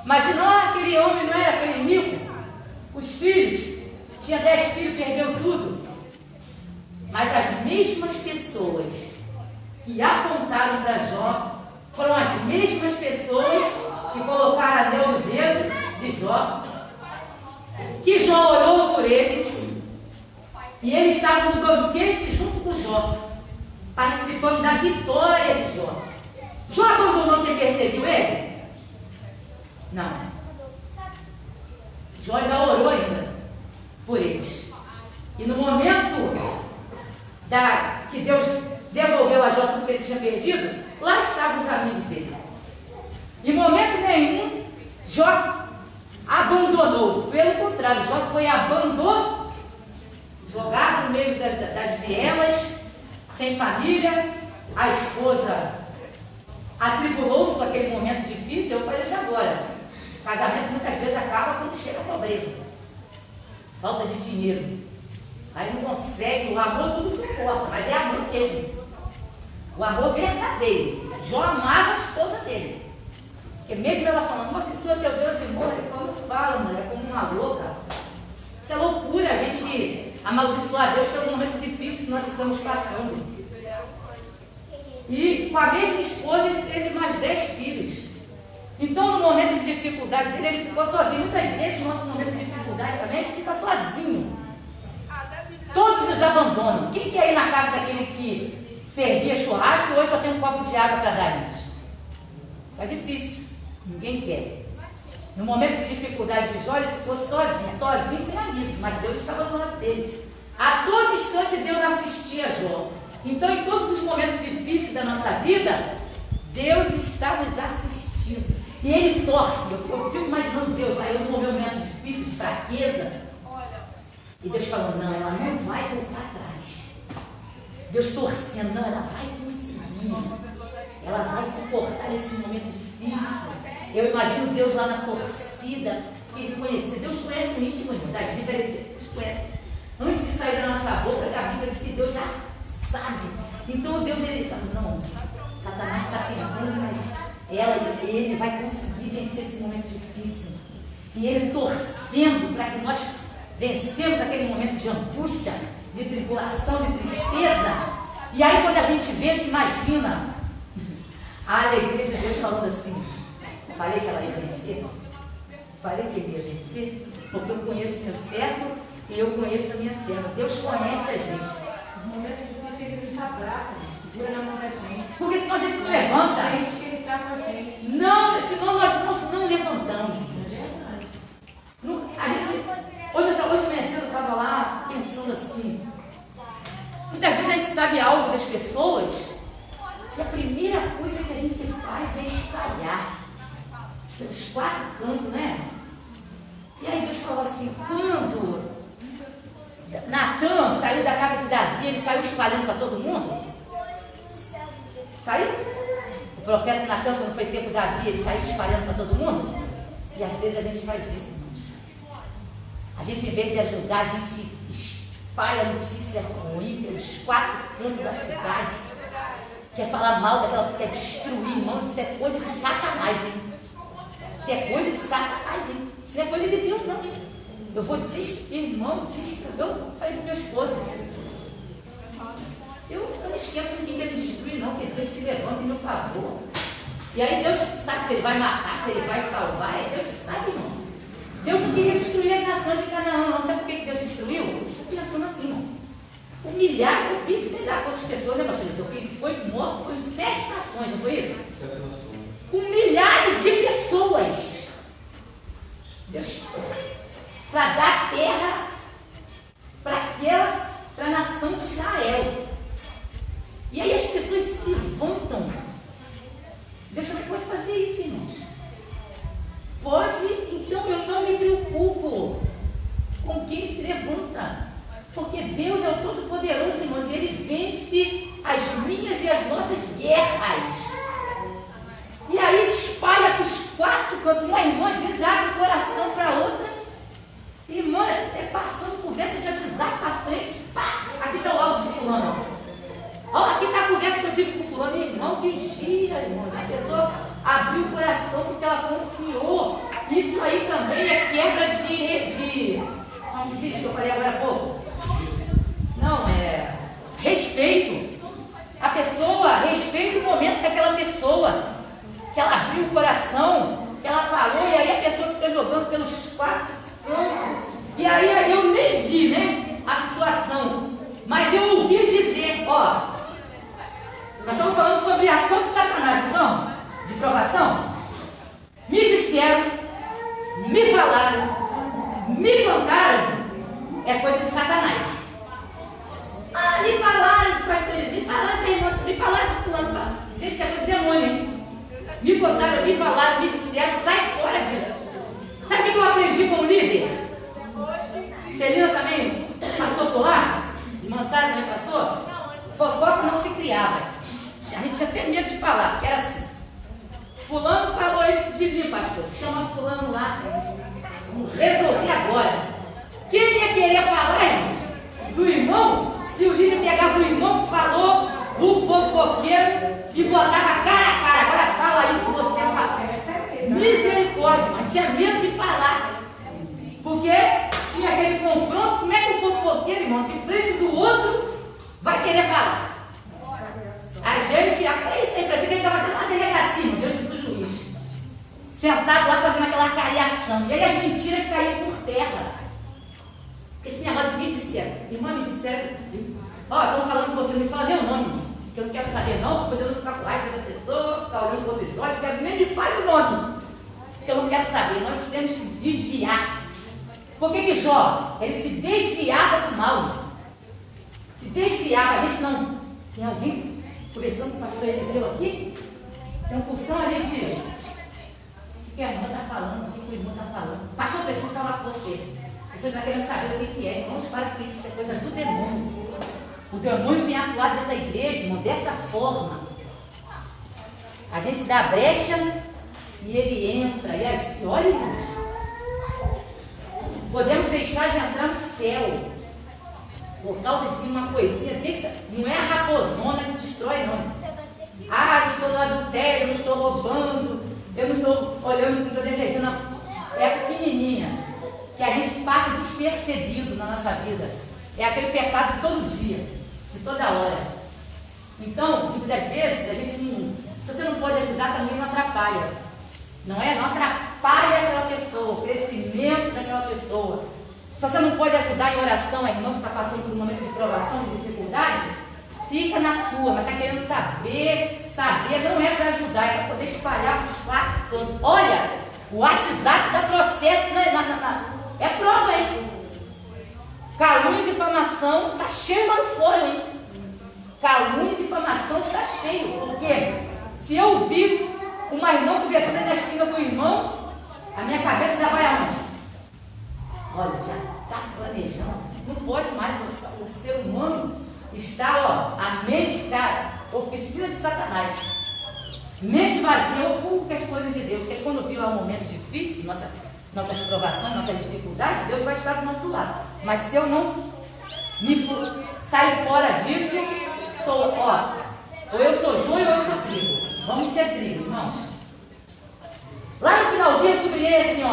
Speaker 2: Mas não, aquele homem não era aquele rico. Os filhos, tinha 10 filhos, perdeu tudo. Mas as mesmas pessoas que apontaram para Jó foram as mesmas pessoas que colocaram anel no dedo de Jó, que Jó orou por eles, e eles estavam no banquete junto com Jó, participando da vitória de Jó. Jó abandonou quem perseguiu ele? Não. Jó ainda orou ainda por eles. E no momento que Deus devolveu a Jó tudo que ele tinha perdido, lá estavam os amigos dele. Em momento nenhum, Jó abandonou. Pelo contrário, Jó foi abandonado, jogado no meio das vielas, sem família. A esposa atribulou-se com aquele momento difícil. Eu falei de agora. Casamento muitas vezes acaba quando chega a pobreza, falta de dinheiro. Aí não consegue, o amor tudo suporta, mas é amor mesmo. O amor verdadeiro. Jó amava a esposa dele. Porque mesmo ela falando, amaldiçoa teu Deus e morre, ele falou, não fala, mulher, como uma louca. Isso é loucura, a gente amaldiçoar Deus pelo momento difícil que nós estamos passando. E com a mesma esposa ele teve mais 10 filhos. Então no momento de dificuldade dele, ele ficou sozinho. Muitas vezes no nosso momento de dificuldade também, a gente fica sozinho. Todos nos abandonam. Quem quer ir na casa daquele que servia churrasco e hoje só tem um copo de água para dar isso? É difícil. Ninguém quer. No momento de dificuldade de Jó, ele ficou sozinho, sem amigos, mas Deus estava do lado dele. A todo instante Deus assistia a Jó. Então, em todos os momentos difíceis da nossa vida, Deus está nos assistindo. E Ele torce. Eu fico imaginando Deus aí no momento difícil, de fraqueza. E Deus falando, não, ela não vai voltar atrás. Deus torcendo, não, ela vai conseguir. Ela vai suportar esse momento difícil. Eu imagino Deus lá na torcida, Ele conhecer. Deus conhece o íntimo das vidas, Deus conhece. Antes de sair da nossa boca, da Bíblia, diz que Deus já sabe. Então Deus, Ele fala, não, Satanás está tentando, mas Ele vai conseguir vencer esse momento difícil. E Ele torcendo para que nós vencemos aquele momento de angústia, de tribulação, de tristeza. E aí quando a gente vence, imagina a alegria de Deus falando assim, falei que ela ia vencer? Falei que ele ia vencer? Porque eu conheço meu servo e eu conheço a minha serva. Deus conhece a gente.
Speaker 3: Os momentos difíceis ele nos abraça, segura na mão da gente.
Speaker 2: Porque senão senão a gente não levanta.
Speaker 3: Sente que ele está com a gente.
Speaker 2: Não, senão nós não levantamos. A gente, hoje amanhecendo, eu estava lá pensando assim. Muitas vezes a gente sabe algo das pessoas e a primeira coisa que a gente faz é espalhar pelos 4 cantos, né? E aí Deus falou assim, quando Natan saiu da casa de Davi, ele saiu espalhando para todo mundo? Saiu? O profeta Natan, quando foi tempo de Davi, ele saiu espalhando para todo mundo? E às vezes a gente faz isso, irmãos. A gente, em vez de ajudar, a gente espalha notícia ruim pelos 4 cantos da cidade. Quer falar mal daquela, quer destruir, irmãos. Isso é coisa de Satanás, hein? Isso é coisa de Satanás, hein? Isso não é coisa de Deus, não, hein? Eu vou destruir, irmão, destruir. Eu falei pro meu esposo. Eu não esquento ninguém quer me destruir, não, porque Deus se levanta em meu favor. E aí Deus sabe se ele vai matar, se ele vai salvar, é Deus que sabe, irmão. Deus não queria destruir as nações de Canaã, não. Sabe por que Deus destruiu? Estou pensando assim, irmão. Humilhar, eu vi, sei lá quantas pessoas, né, pastor? Eu vi, foi morto, foi 7 nações, não foi isso?
Speaker 1: 7 nações.
Speaker 2: Com milhares de pessoas. Deus, para dar terra para a nação de Israel. E aí as pessoas se levantam. Deus também pode fazer isso, irmãos. Pode, então eu não me preocupo com quem se levanta. Porque Deus é o Todo-Poderoso, irmãos, e Ele vence as minhas e as nossas guerras. E aí espalha para os 4 cantos. Uma irmã às vezes abre o coração para outra. Irmã, é passando conversa de WhatsApp para frente. Pá, aqui está o áudio de fulano. Ó, aqui está a conversa que eu tive com fulano. Irmão, vigia, irmão. A pessoa abriu o coração porque ela confiou. Isso aí também é quebra de como se diz, que eu falei agora há pouco. Não, é respeito. A pessoa, respeita o momento daquela pessoa. Que ela abriu o coração, que ela falou, e aí a pessoa fica jogando pelos 4 cantos. E aí eu nem vi, né, a situação. Mas eu ouvi dizer, ó, nós estamos falando sobre a ação de Satanás, não? De provação. Me disseram, me falaram, me contaram, é coisa de Satanás. Ah, me falaram, pastores, me falaram da irmã, me falaram de fulano. Gente, isso é coisa de demônio, hein? Me contaram, me falaram, me disseram, sai fora disso. Sabe o que eu aprendi com o líder? Celina também passou por lá? Irmã Sara também passou? Fofoca não se criava. A gente tinha até medo de falar, porque era assim. Fulano falou isso de mim, pastor. Chama fulano lá. Vamos resolver agora. Quem ia querer falar, irmão, do irmão, se o líder pegava o irmão que falou, o fofoqueiro, e botava cara a cara. Agora fala aí que você é uma misericórdia, mas tinha medo de falar. Porque tinha aquele confronto. Como é que o fofoqueiro, irmão, de frente do outro, vai querer falar? A gente, é isso aí, parecia que ele estava até na delegacia, diante do juiz. Sentado lá fazendo aquela cariação. E aí as mentiras caíam por terra. Esse negócio de me disseram. Irmã, me disseram. Ó, estão falando de você, não me fala nem o nome. Que eu não quero saber não, podendo ficar com raiva dessa pessoa, ficar olhando para o outro olho, quero nem me fale o nome. Que eu não quero saber. Nós temos que desviar. Por que Jó? Ele se desviava do mal. Se desviava. A gente não. Tem alguém conversando com o pastor Eliseu aqui? Tem uma porção ali de. O que a irmã está falando? O que a irmã está falando? Pastor, eu preciso falar com você. Você está querendo saber o que é. Irmãos, para com isso. Isso é coisa do demônio. O demônio tem atuado dentro da igreja, irmão, dessa forma. A gente dá brecha e ele entra. E olha, irmão, podemos deixar de entrar no céu por causa de uma coisinha desta. Não é a raposona que destrói, não. Ah, eu estou no adultério, eu não estou roubando, eu não estou olhando, não estou desejando. É pequenininha, que a gente passa despercebido na nossa vida. É aquele pecado de todo dia, de toda hora. Então, muitas das vezes, a gente não. Se você não pode ajudar, também não atrapalha. Não é? Não atrapalha aquela pessoa, o crescimento daquela pessoa. Se você não pode ajudar em oração a irmã que está passando por um momento de provação, de dificuldade, fica na sua, mas está querendo saber
Speaker 4: saber, não é para ajudar, é para poder espalhar para os quatro cantos. Olha, o WhatsApp dá processo, é prova, hein? Calúnia e difamação está cheio lá fora, hein? Calúnia e difamação está cheio. Porque se eu ouvir uma irmã conversando na esquina com o irmão, a minha cabeça já vai aonde? Olha, já está planejando. Não pode mais. O ser humano está, a mente está oficina de Satanás. Mente vazia oculta as coisas de Deus. Porque quando viu um momento difícil, nossas provações, nossas dificuldades, Deus vai estar do nosso lado. Mas se eu não sair fora disso, ou eu sou joio ou eu sou trigo. Vamos ser trigo, irmãos. Lá no finalzinho eu sublinhei assim,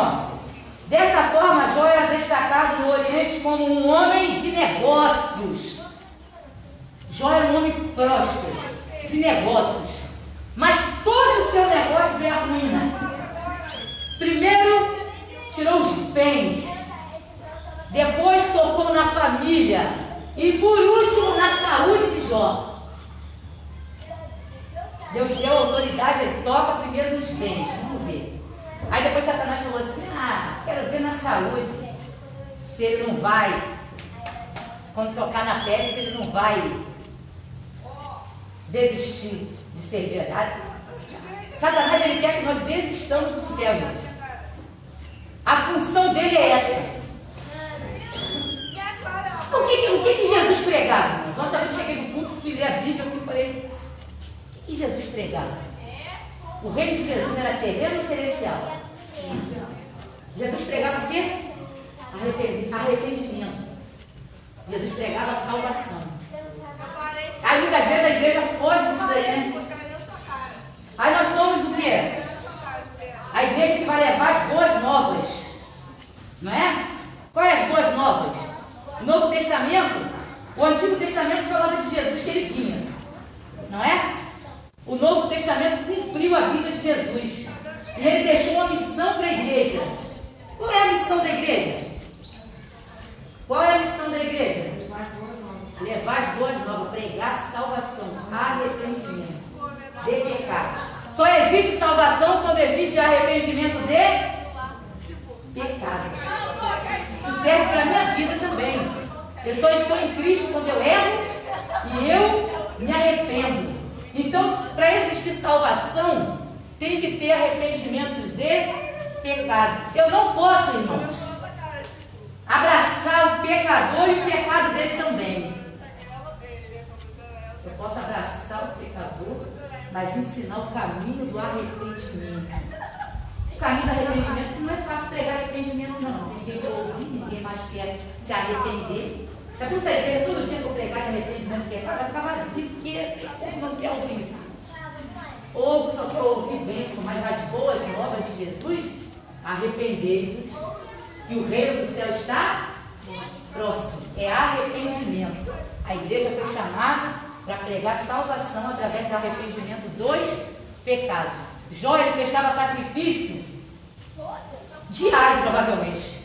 Speaker 4: dessa forma, Jó era destacado no Oriente como um homem de negócios. Jó era um homem próspero, de negócios. Mas todo o seu negócio veio à ruína. Primeiro, tirou os bens. Depois, tocou na família. E por último, na saúde de Jó. Deus deu autoridade, ele toca primeiro nos bens. Vamos ver. Aí depois Satanás falou assim, quero ver na saúde. Se ele não vai, quando tocar na pele, se ele não vai desistir de ser verdade. Satanás, ele quer que nós desistamos do céu, gente. A função dele é essa. O que Jesus pregava, irmãos? Ontem eu cheguei no culto, fui ler a Bíblia e falei, o que Jesus pregava? O reino de Jesus era terreno ou celestial? Jesus pregava o quê? Arrependimento. Jesus pregava a salvação. Aí muitas vezes a igreja foge disso daí, né? Aí nós somos o quê? A igreja que vai levar as boas novas. Não é? Quais as boas novas? O Novo Testamento, o Antigo Testamento falava de Jesus que ele vinha. Não é? O Novo Testamento cumpriu a vida de Jesus. E ele deixou uma missão para a igreja. Qual é a missão da igreja? Qual é a missão da igreja? Levar as boas novas, pregar salvação, arrependimento de pecados. Só existe salvação quando existe arrependimento de pecados. Isso serve para a minha vida também. Eu só estou em Cristo quando eu erro e eu me arrependo. Então, para existir salvação, tem que ter arrependimentos de pecado. Eu não posso, irmãos, abraçar o pecador e o pecado dele também. Eu posso abraçar o pecador, mas ensinar o caminho do arrependimento. O caminho do arrependimento não é fácil pregar arrependimento, não. Ninguém quer ouvir, ninguém mais quer se arrepender. Está com certeza, todo dia que eu pregar de arrependimento de pecado, vai ficar vazio, porque o povo não quer ouvir isso. Ou só quer ouvir bênção, mas as boas novas de Jesus, arrependei-vos, que o reino do céu está próximo. É arrependimento. A igreja foi chamada para pregar salvação através do arrependimento dos pecados. Jó, ele prestava sacrifício diário, provavelmente.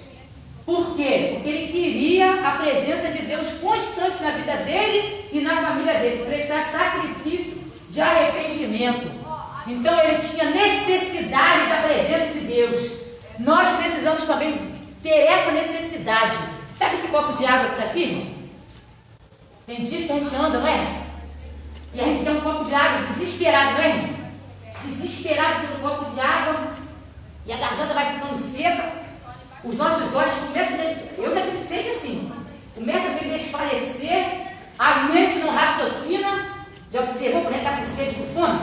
Speaker 4: Por quê? Porque ele queria a presença de Deus constante na vida dele e na família dele. Prestar sacrifício de arrependimento. Então ele tinha necessidade da presença de Deus. Nós precisamos também ter essa necessidade. Sabe esse copo de água que está aqui, irmão? Tem dias que a gente anda, não é? E a gente tem um copo de água desesperado, não é, irmão? Desesperado pelo copo de água. E a garganta vai ficando seca. Os nossos olhos começam a... Eu já tive sede assim. Começa a desfalecer. A mente não raciocina. Já observou quando está com sede, com fome?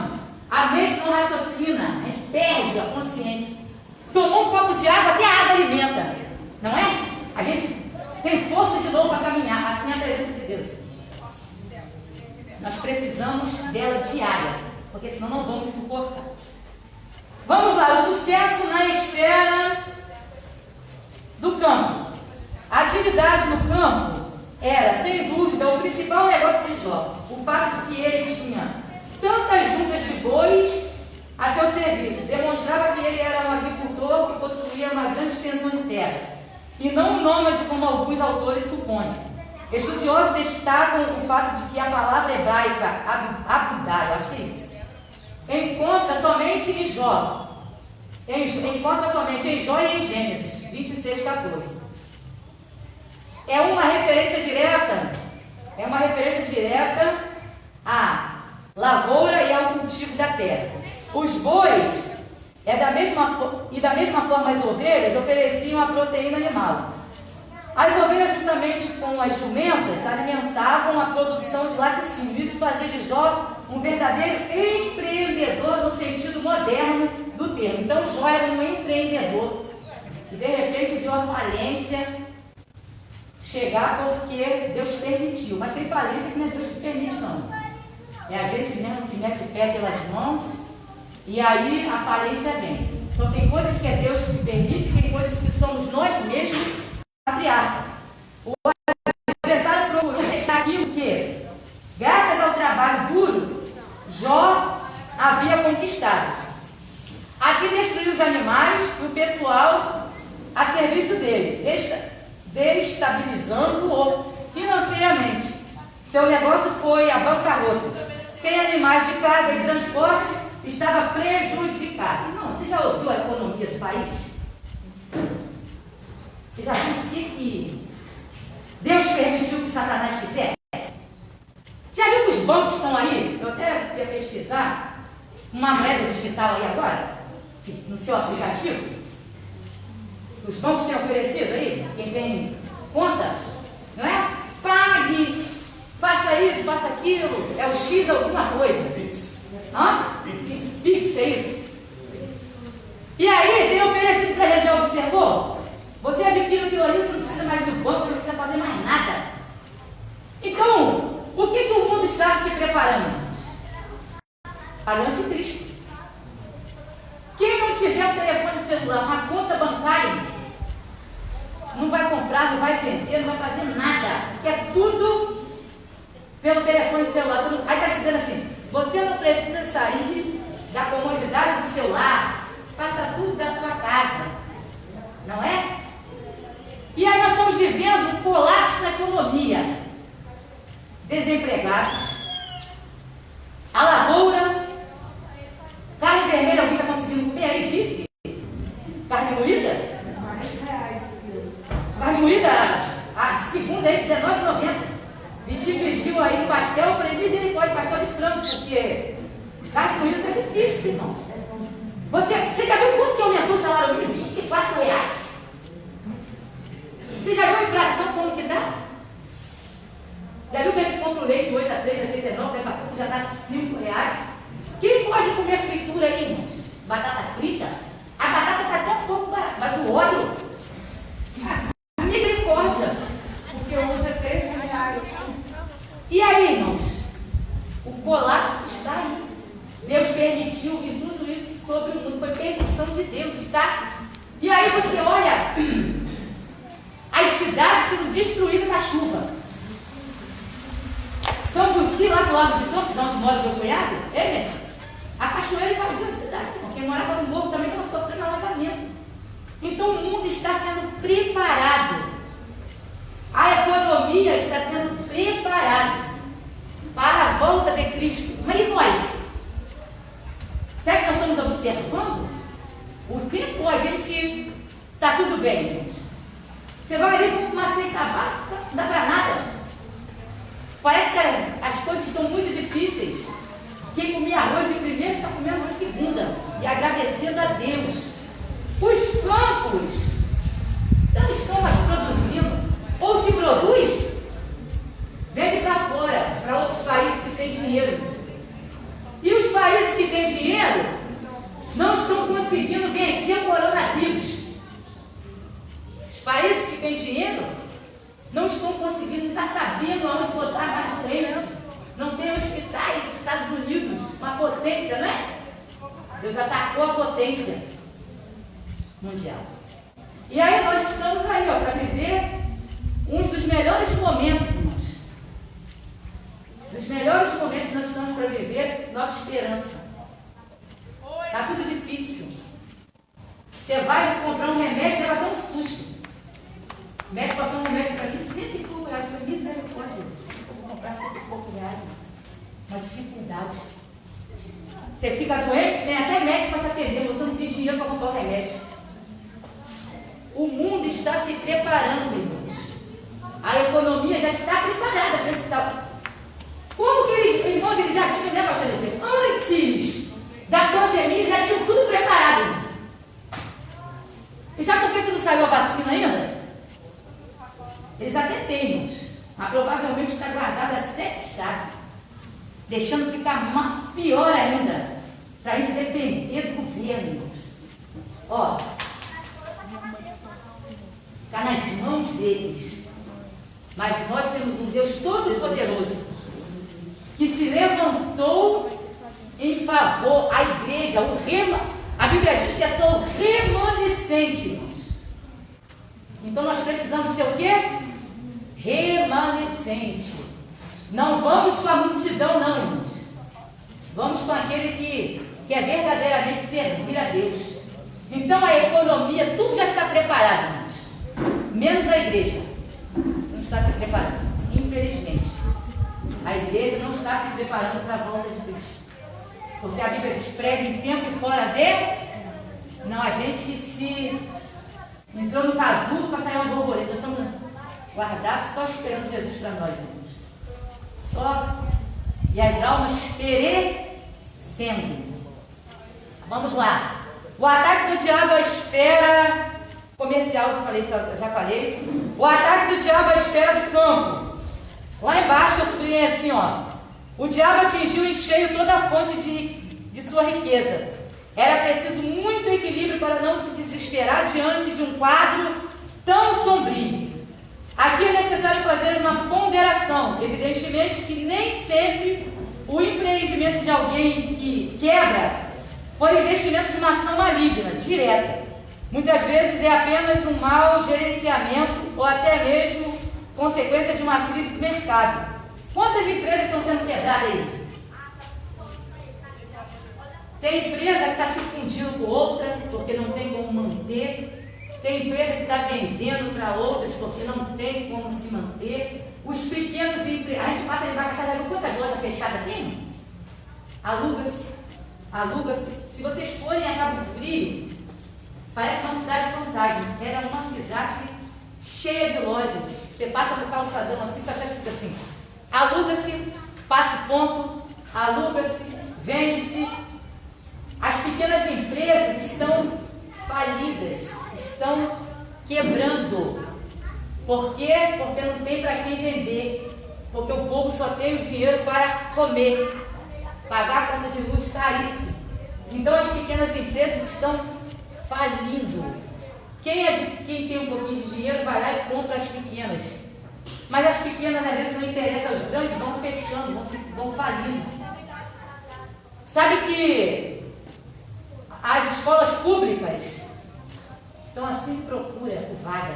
Speaker 4: A mente não raciocina. A gente perde a consciência. Tomou um copo de água, até a água alimenta. Não é? A gente tem força de novo para caminhar. Assim é a presença de Deus. Nós precisamos dela diária, porque senão não vamos suportar. Vamos lá, o sucesso na esfera do campo. A atividade no campo era, sem dúvida, o principal negócio de Jó. O fato de que ele tinha tantas juntas de bois a seu serviço demonstrava que ele era um agricultor que possuía uma grande extensão de terras, e não um nômade como alguns autores supõem. Estudiosos destacam o fato de que a palavra hebraica, abudar, eu acho que é isso,
Speaker 2: encontra somente em Jó. Encontra somente em Jó e em Gênesis 26:14. É uma referência direta à lavoura e ao cultivo da terra. Os bois, da mesma forma as ovelhas, ofereciam a proteína animal. As ovelhas, juntamente com as jumentas, alimentavam a produção de laticínio. Isso fazia de Jó um verdadeiro empreendedor no sentido moderno do termo. Então Jó era um empreendedor e de repente viu a falência chegar porque Deus permitiu. Mas tem falência que não é Deus que permite, não. É a gente mesmo que mete o pé pelas mãos e aí a falência vem. Então tem coisas que é Deus que permite, tem coisas que somos nós mesmos a criar. O adversário procurou deixar aquilo que, graças ao trabalho duro, Jó havia conquistado. Assim destruiu os animais e o pessoal a serviço dele, destabilizando-o financeiramente. Seu negócio foi a bancarrota. Sem animais de carga e transporte, estava prejudicado. Não, você já ouviu a economia do país? Você já viu o que Deus permitiu que Satanás fizesse? Já viu que os bancos estão aí? Eu até ia pesquisar uma moeda digital aí agora, no seu aplicativo. Os bancos têm oferecido aí, quem tem conta, não é? Pague, faça isso, faça aquilo, é o X alguma coisa.
Speaker 1: Pix.
Speaker 2: Hã?
Speaker 1: Pix.
Speaker 2: Pix, é isso. E aí, tem oferecido para a região, observou? Você adquire aquilo ali, você não precisa mais do banco, você não precisa fazer mais nada. Então, o que o mundo está se preparando? Para o anticristo. Quem não tiver um telefone celular, uma conta bancária, não vai comprar, não vai vender, não vai fazer nada. Porque é tudo pelo telefone celular. Aí está se dizendo assim, você não precisa sair da comodidade do seu lar, faça tudo da sua casa. Não é? E aí nós estamos vivendo um colapso na economia. Desempregados, a lavoura, carne vermelha, alguém está conseguindo comer aí, bife? Carne moída? Carne moída, a segunda aí, R$19,90. Vitinho pediu aí um pastel, eu falei, misericórdia, pastel de frango, porque carne moída está difícil, irmão. Você já viu quanto que aumentou o salário mínimo? R$24. Você já viu a inflação como que dá? Já viu que a gente compra o leite hoje a R$3,89, daqui a pouco já dá R$5? Quem pode comer fritura aí, irmãos? Batata frita? A batata está até um pouco barata, mas o óleo? Misericórdia!
Speaker 3: Porque eu uso R$13.
Speaker 2: E aí, irmãos? O colapso está aí. Deus permitiu vir tudo isso sobre o mundo, foi permissão de Deus, está? E aí você olha as cidades sendo destruídas na chuva. Cambuci, lá do lado de Campos, onde mora meu cunhado, Emerson, a cachoeira invadiu a cidade, irmão. Quem morava no morro também estava sofrendo alagamento. Então o mundo está sendo preparado. A economia está sendo preparada para a volta de Cristo. Mas e nós? Será que nós estamos observando? O tempo a gente está tudo bem, gente. Você vai ali com uma cesta básica, não dá para nada. Parece que as coisas estão muito difíceis. Quem comia arroz de primeira está comendo de segunda. E agradecendo a Deus. Os campos não estão mais produzindo. Ou se produz, vende para fora, para outros países que têm dinheiro. E os países que têm dinheiro não estão conseguindo vencer o coronavírus. Os países que têm dinheiro não estão conseguindo, não estão sabendo aonde botar mais doentes. Não tem hospitais nos Estados Unidos, uma potência, não é? Deus atacou a potência mundial. E aí nós estamos aí, ó, para viver um dos melhores momentos, irmãos. Dos melhores momentos que nós estamos para viver, nova esperança. Está tudo difícil. Você vai comprar um remédio, leva até um susto. O médico passou um remédio para mim, R$100 e pouco. Eu falei, misericórdia, eu vou comprar R$100 e pouco. Uma dificuldade.
Speaker 4: Você fica doente, tem até médico para te atender, você não tem dinheiro para comprar o remédio. O mundo está se preparando, irmãos. A economia já está preparada para esse tal. Como que eles já tinham, né, pastor Eliseu? Antes da pandemia, já tinham tudo preparado. E sabe por que não saiu a vacina ainda? Eles até têm, irmãos, mas provavelmente está guardada a 7 chaves, deixando ficar pior ainda, para a gente depender do governo, irmãos. Ó, está nas mãos deles. Mas nós temos um Deus todo-poderoso que se levantou em favor da igreja, a Bíblia diz que é só o remanescente, irmãos. Então nós precisamos ser o quê? Remanescente. Não vamos com a multidão, não, irmãos. Vamos com aquele que é verdadeiramente servir a Deus. Então a economia, tudo já está preparado, irmãos. Menos a igreja. Não está se preparando. Infelizmente. A igreja não está se preparando para a volta de Cristo. Porque a Bíblia diz, pregue em tempo e fora de... Não, a gente se entrou no casulo para sair uma borboleta. Nós estamos guardados só esperando Jesus para nós, irmãos. Só. E as almas perecendo. Vamos lá. O ataque do diabo à esfera comercial, já falei. O ataque do diabo à esfera do campo. Lá embaixo eu sublinhei assim, ó. O diabo atingiu em cheio toda a fonte de sua riqueza. Era preciso muito equilíbrio para não se desesperar diante de um quadro tão sombrio. Aqui é necessário fazer uma ponderação. Evidentemente que nem sempre o empreendimento de alguém que quebra foi investimento de uma ação maligna, direta. Muitas vezes é apenas um mau gerenciamento ou até mesmo consequência de uma crise do mercado. Quantas empresas estão sendo quebradas aí? Tem empresa que está se fundindo com outra porque não tem como manter. Tem empresa que está vendendo para outras porque não tem como se manter. Os pequenos empresários, a gente passa ali na Caixada, quantas lojas fechadas tem? Aluga-se. Se vocês forem a Cabo Frio, parece uma cidade fantasma. Era uma cidade cheia de lojas. Você passa no calçadão assim, só está escrito assim: aluga-se, passe ponto, aluga-se, vende-se. As pequenas empresas estão falidas, estão quebrando. Por quê? Porque não tem para quem vender. Porque o povo só tem o dinheiro para comer. Pagar a conta de luz caríssimo. Então as pequenas empresas estão falindo. Quem tem um pouquinho de dinheiro vai lá e compra as pequenas. Mas as pequenas às vezes não interessam, os grandes vão fechando, vão falindo. Sabe que as escolas públicas estão assim que procura por vaga.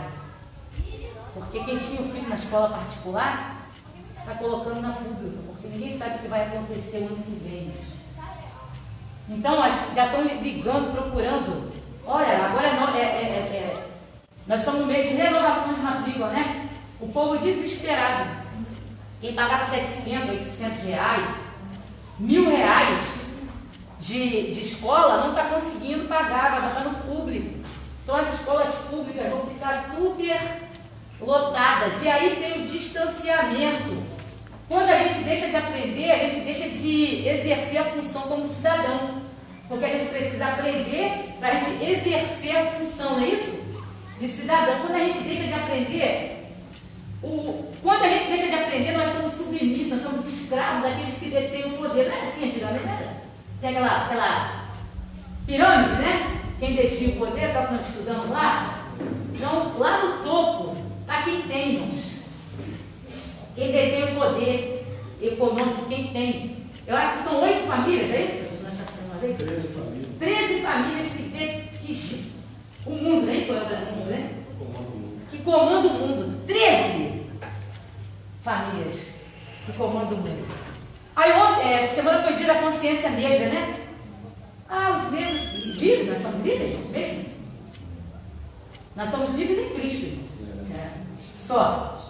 Speaker 4: Porque quem tinha um filho na escola particular está colocando na pública, porque ninguém sabe o que vai acontecer o ano que vem. Então já estão ligando, procurando. Olha, agora nós estamos no mês de renovação de matrícula, né? O povo desesperado. Quem pagava 700, 800 reais, R$1.000 de escola não está conseguindo pagar, vai botar no público. Então as escolas públicas vão ficar super lotadas. E aí tem o distanciamento. Quando a gente deixa de aprender, a gente deixa de exercer a função como cidadão. Porque a gente precisa aprender para a gente exercer a função, não é isso? De cidadão. Quando a gente deixa de aprender, nós somos submissos, nós somos escravos daqueles que detêm o poder. Não era assim antigamente, não era? Tem aquela pirâmide, né? Quem detinha o poder, que nós estudamos lá. Então, lá no topo, está quem tem, irmãos. Quem detém o poder econômico, quem tem. Eu acho que são 8 famílias, é isso? Nós estamos fazendo uma vez?
Speaker 1: 13 famílias. 13
Speaker 4: famílias que o mundo, não é isso? O mundo, né? Que comanda o mundo. 13 famílias que comandam o mundo. Aí ontem, essa semana foi dia da consciência negra, né? Os negros livres, nós somos livres mesmo. Nós somos livres em Cristo. Só.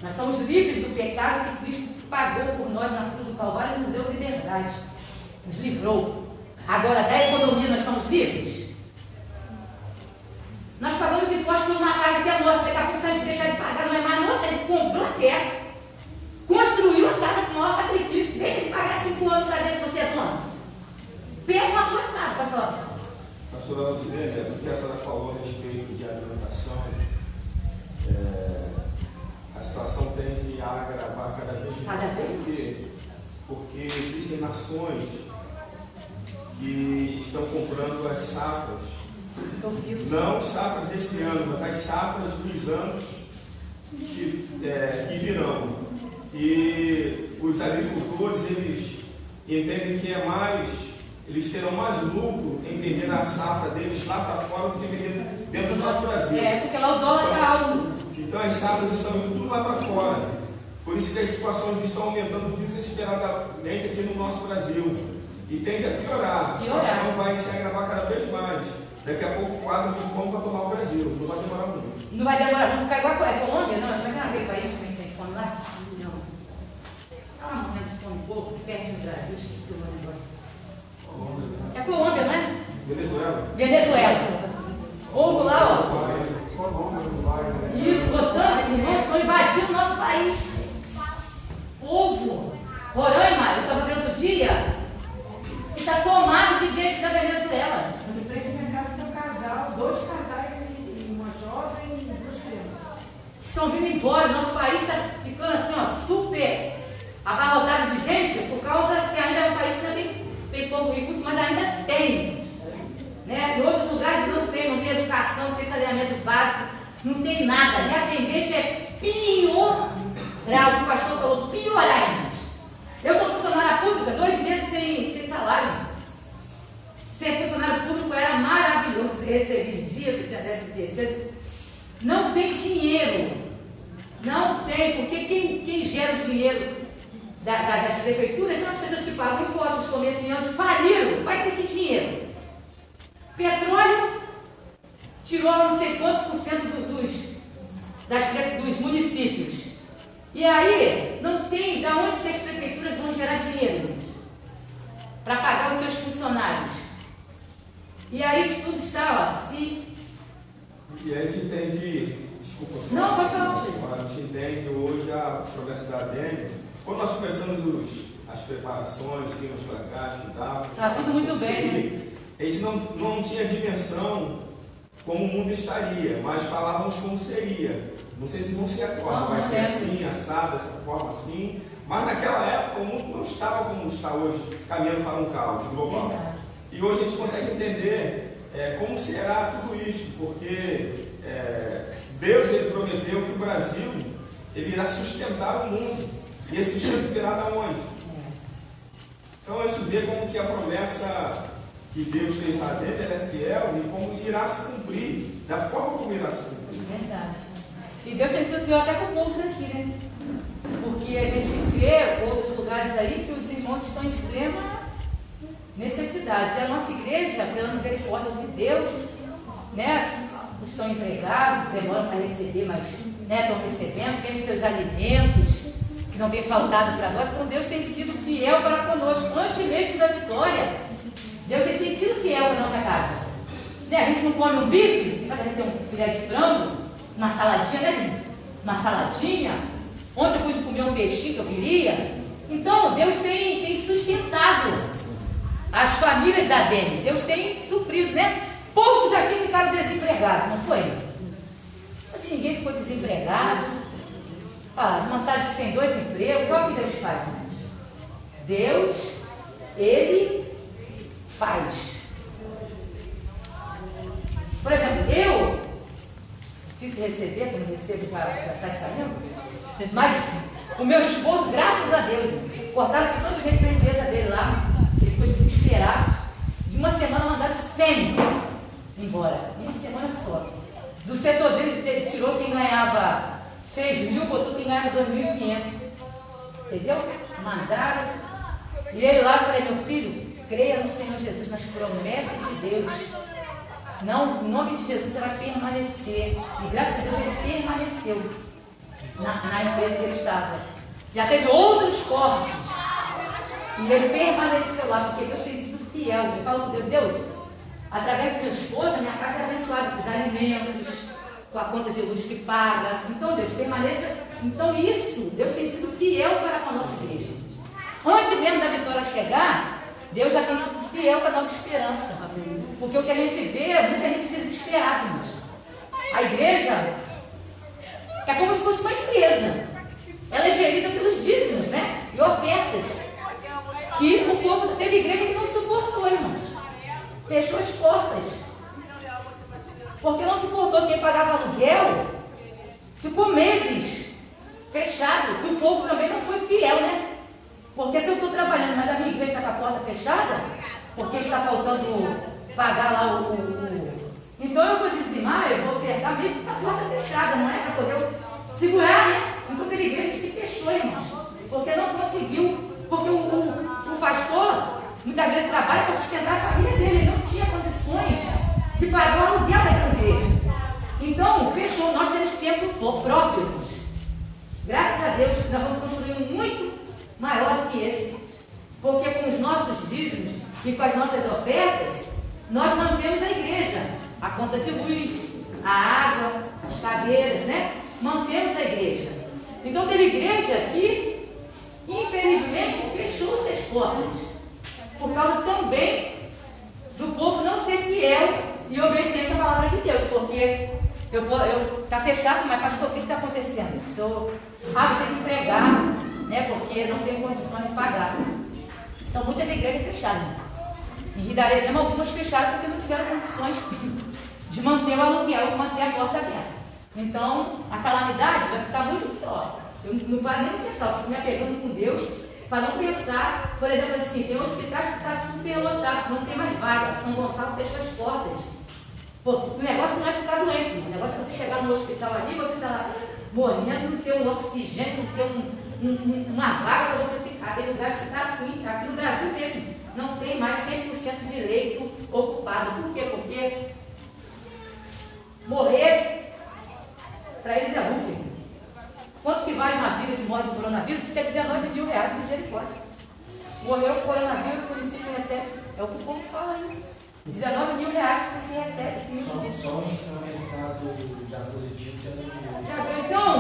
Speaker 4: Nós somos livres do pecado que Cristo pagou por nós na cruz do Calvário e nos deu liberdade. nos livrou. Agora, da economia, nós somos livres? Nós pagamos imposto por uma casa que é nossa, daqui a pouco se a gente deixar de pagar, não é mais nossa, ele comprou a terra, construiu a casa com o nosso sacrifício, deixa de pagar 5 anos para ver se você é dono. Pega a sua casa para falar.
Speaker 1: Pastora Aldinei, do que a senhora falou a respeito de alimentação, a situação tende a agravar cada vez mais. Porque existem nações que estão comprando as safras, não safras desse ano, mas as safras dos anos que virão. E os agricultores, eles entendem que eles terão mais lucro em vender a safra deles lá para fora do que vender dentro do nosso Brasil.
Speaker 4: Porque lá o dólar está alto.
Speaker 1: Então as safras estão indo tudo lá para fora. Por isso que as situações estão aumentando desesperadamente aqui no nosso Brasil. E tende a piorar. A situação vai se agravar cada vez mais. Daqui a pouco o quadro de fome vai tomar o Brasil. Não vai demorar muito.
Speaker 4: Não vai demorar, vamos ficar igual a Colômbia? Não, vai ganhar aquele país que tem fome lá? Não. Ah, morrendo de fome pouco, que perto do Brasil, esqueci o nome agora. É Colômbia, não é? Venezuela. Povo lá, ó. Isso, botando, irmãos, estão invadindo o nosso país. Povo. Roraima, eu estava vendo outro dia, está tomado de gente da Venezuela.
Speaker 3: No frente da minha casa tem um casal, 2 casais e uma jovem e 2 crianças.
Speaker 4: Estão vindo embora, nosso país está ficando assim, ó, super abarrotado de gente, por causa que ainda é um país que tem pouco recurso, mas ainda tem. Né? Em outros lugares não tem educação, não tem saneamento básico, não tem nada. Né? A tendência é piorar, o que o pastor falou, piorar ainda. Eu sou funcionária pública, 2 meses sem salário. Ser funcionário público era maravilhoso, você recebia em dia, você tinha 13º. Não tem dinheiro. Não tem, porque quem gera o dinheiro das prefeituras são as pessoas que pagam impostos, os comerciantes faliram, vai ter que dinheiro. Petróleo tirou não sei quantos por cento dos municípios. E aí, não tem de onde que as prefeituras vão gerar dinheiro para pagar os seus funcionários. E aí isso tudo está, ó, E
Speaker 1: a gente entende, desculpa.
Speaker 4: Não, pode falar.
Speaker 1: A gente entende hoje a promessa da ADEM. Quando nós começamos as preparações, vimos para cá, estudar.
Speaker 4: Está tudo muito bem, né?
Speaker 1: A gente não tinha dimensão como o mundo estaria, mas falávamos como seria. Não sei se vão se acordar, vai ser assim, assado, dessa forma assim. Mas naquela época o mundo não estava como está hoje, caminhando para um caos global.
Speaker 4: Verdade.
Speaker 1: E hoje a gente consegue entender como será tudo isso, porque Deus ele prometeu que o Brasil ele irá sustentar o mundo. E esse sustento virá da onde? Então a gente vê como que a promessa que Deus fez lá dentro é fiel e como irá se cumprir, da forma como irá se cumprir.
Speaker 4: Verdade. E Deus tem sido fiel até com o povo daqui, né? Porque a gente vê outros lugares aí que os irmãos estão em extrema necessidade. E a nossa igreja, pela misericórdia de Deus, né? Estão empregados, demoram para receber, mas estão recebendo, têm seus alimentos, que não tem faltado para nós. Então Deus tem sido fiel para conosco, antes mesmo da vitória. Deus ele tem sido fiel para a nossa casa. Se a gente não come um bife, mas a gente tem um filé de frango, uma saladinha, né, gente? Uma saladinha. Ontem eu pude comer um peixinho que eu queria. Então, Deus tem sustentado as famílias da ADEM. Deus tem suprido, né? Poucos aqui ficaram desempregados, não foi? Ninguém ficou desempregado. Não sabe se tem 2 empregos. Olha o que Deus faz, né? Deus, Ele faz. Por exemplo, eu difícil receber, quando recebo já sai saindo, mas o meu esposo, graças a Deus, cortaram com toda gente da empresa dele lá, ele foi desesperado. De uma semana mandaram 100 embora, uma semana só. Do setor dele, ele tirou quem ganhava 6 mil, botou quem ganhava 2.500. Entendeu? Mandaram. E ele lá, falei, meu filho, creia no Senhor Jesus, nas promessas de Deus. Não, o nome de Jesus vai permanecer. E graças a Deus ele permaneceu na empresa que ele estava. Já teve outros cortes. E ele permaneceu lá, porque Deus tem sido fiel. Eu falo com Deus, Deus, através do meu esposo, minha casa é abençoada com os alimentos, com a conta de luz que paga. Então, Deus, permaneça. Então, isso, Deus tem sido fiel para com a nossa igreja. Antes mesmo da vitória chegar, Deus já tem sido fiel com a Nova Esperança. Porque o que a gente vê é muita gente desesperada, irmãos. A igreja é como se fosse uma empresa. Ela é gerida pelos dízimos, né? E ofertas. Que o povo teve igreja que não suportou, irmãos. Fechou as portas. Porque não suportou quem pagava aluguel. Ficou meses fechado. Que o povo também não foi fiel, né? Porque se eu estou trabalhando, mas a minha igreja está com a porta fechada, porque está faltando pagar lá Então eu vou dizimar, eu vou ofertar mesmo com a porta fechada, não é? Para poder segurar, né? Então teve igrejas que fechou, irmãos. Porque não conseguiu, porque o pastor muitas vezes trabalha para sustentar a família dele, ele não tinha condições de pagar o aluguel daquela igreja. Então, fechou, nós temos tempo próprio, irmãos. Graças a Deus, nós vamos construir um muito maior do que esse. Porque com os nossos dízimos e com as nossas ofertas, nós mantemos a igreja, a conta de luz, a água, as cadeiras, né? Mantemos a igreja. Então teve igreja que, infelizmente, fechou suas portas. Por causa também do povo não ser fiel e obediente à palavra de Deus. Porque está fechado, mas pastor, o que está acontecendo? Eu tenho que pregar, né? Porque não tenho condições de pagar. Então muitas igrejas fecharam. Em Ridareia mesmo, algumas fecharam porque não tiveram condições de manter o aluguel, manter a porta aberta. Então, a calamidade vai ficar muito pior. Eu não paro nem pensar, eu fico me apegando com Deus para não pensar, por exemplo, assim, tem hospitais que estão superlotados, não tem mais vaga. São Gonçalo fechou as portas. Pô, o negócio não é ficar doente, o negócio é você chegar no hospital ali, você está lá morrendo, não ter um oxigênio, não ter uma vaga para você ficar. Tem lugares que está assim, aqui no Brasil mesmo, não tem mais 100% de leito ocupado. Por quê? Porque morrer para eles é lucro. Quanto que vale uma vida que morre de coronavírus? Isso quer dizer R$19 mil de misericórdia. Morreu o coronavírus, o município recebe. É o que o povo fala aí. R$19 mil que você recebe.
Speaker 5: Só um resultado já positivo que é do dinheiro.
Speaker 4: Então,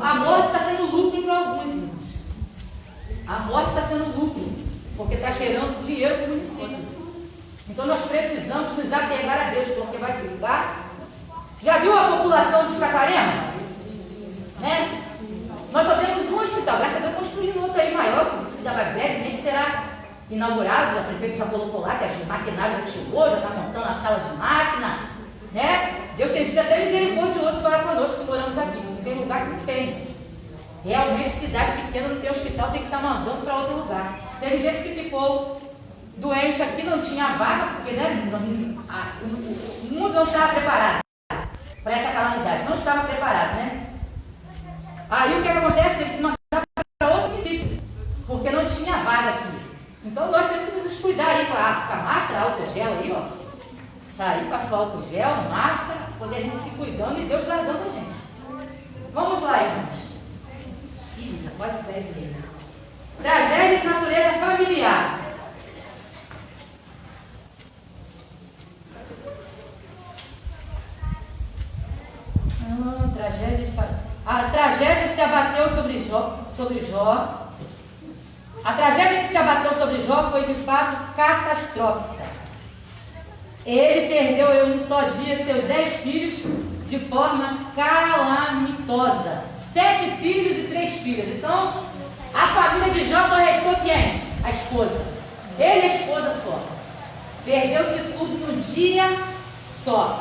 Speaker 4: a morte está sendo lucro para alguns, irmãos. A morte está sendo lucro, porque está gerando dinheiro para o município. Então nós precisamos nos apegar a Deus, porque vai ficar. Já viu a população de Saquarema? Né? Nós só temos um hospital, graças a Deus construindo outro aí maior, que brevemente será inaugurado, o prefeito já colocou lá, que as maquinários já chegou, já está montando a sala de máquina, né? Deus tem sido até misericordioso para conosco que moramos aqui, porque tem lugar que não tem. Realmente, cidade pequena não tem hospital, tem que estar mandando para outro lugar. Teve gente que ficou doente aqui, não tinha vaga, porque né, o mundo não estava preparado para essa calamidade, não estava preparado, né? Aí o que acontece? Teve que mandar para outro município, porque não tinha vaga aqui. Então nós temos que nos cuidar aí com a máscara, álcool gel aí, ó. Sair, passar álcool gel, máscara, poder a gente se cuidando e Deus guardando a gente. Vamos lá, irmãos. Ih, já quase 10 meses. Tragédia de natureza familiar. A tragédia se abateu sobre Jó. A tragédia que se abateu sobre Jó foi de fato catastrófica. Ele perdeu em um só dia seus 10 filhos de forma calamitosa. 7 filhos e 3 filhas. Então, a família de Jó só restou quem? A esposa. Ele e a esposa só. Perdeu-se tudo num dia só.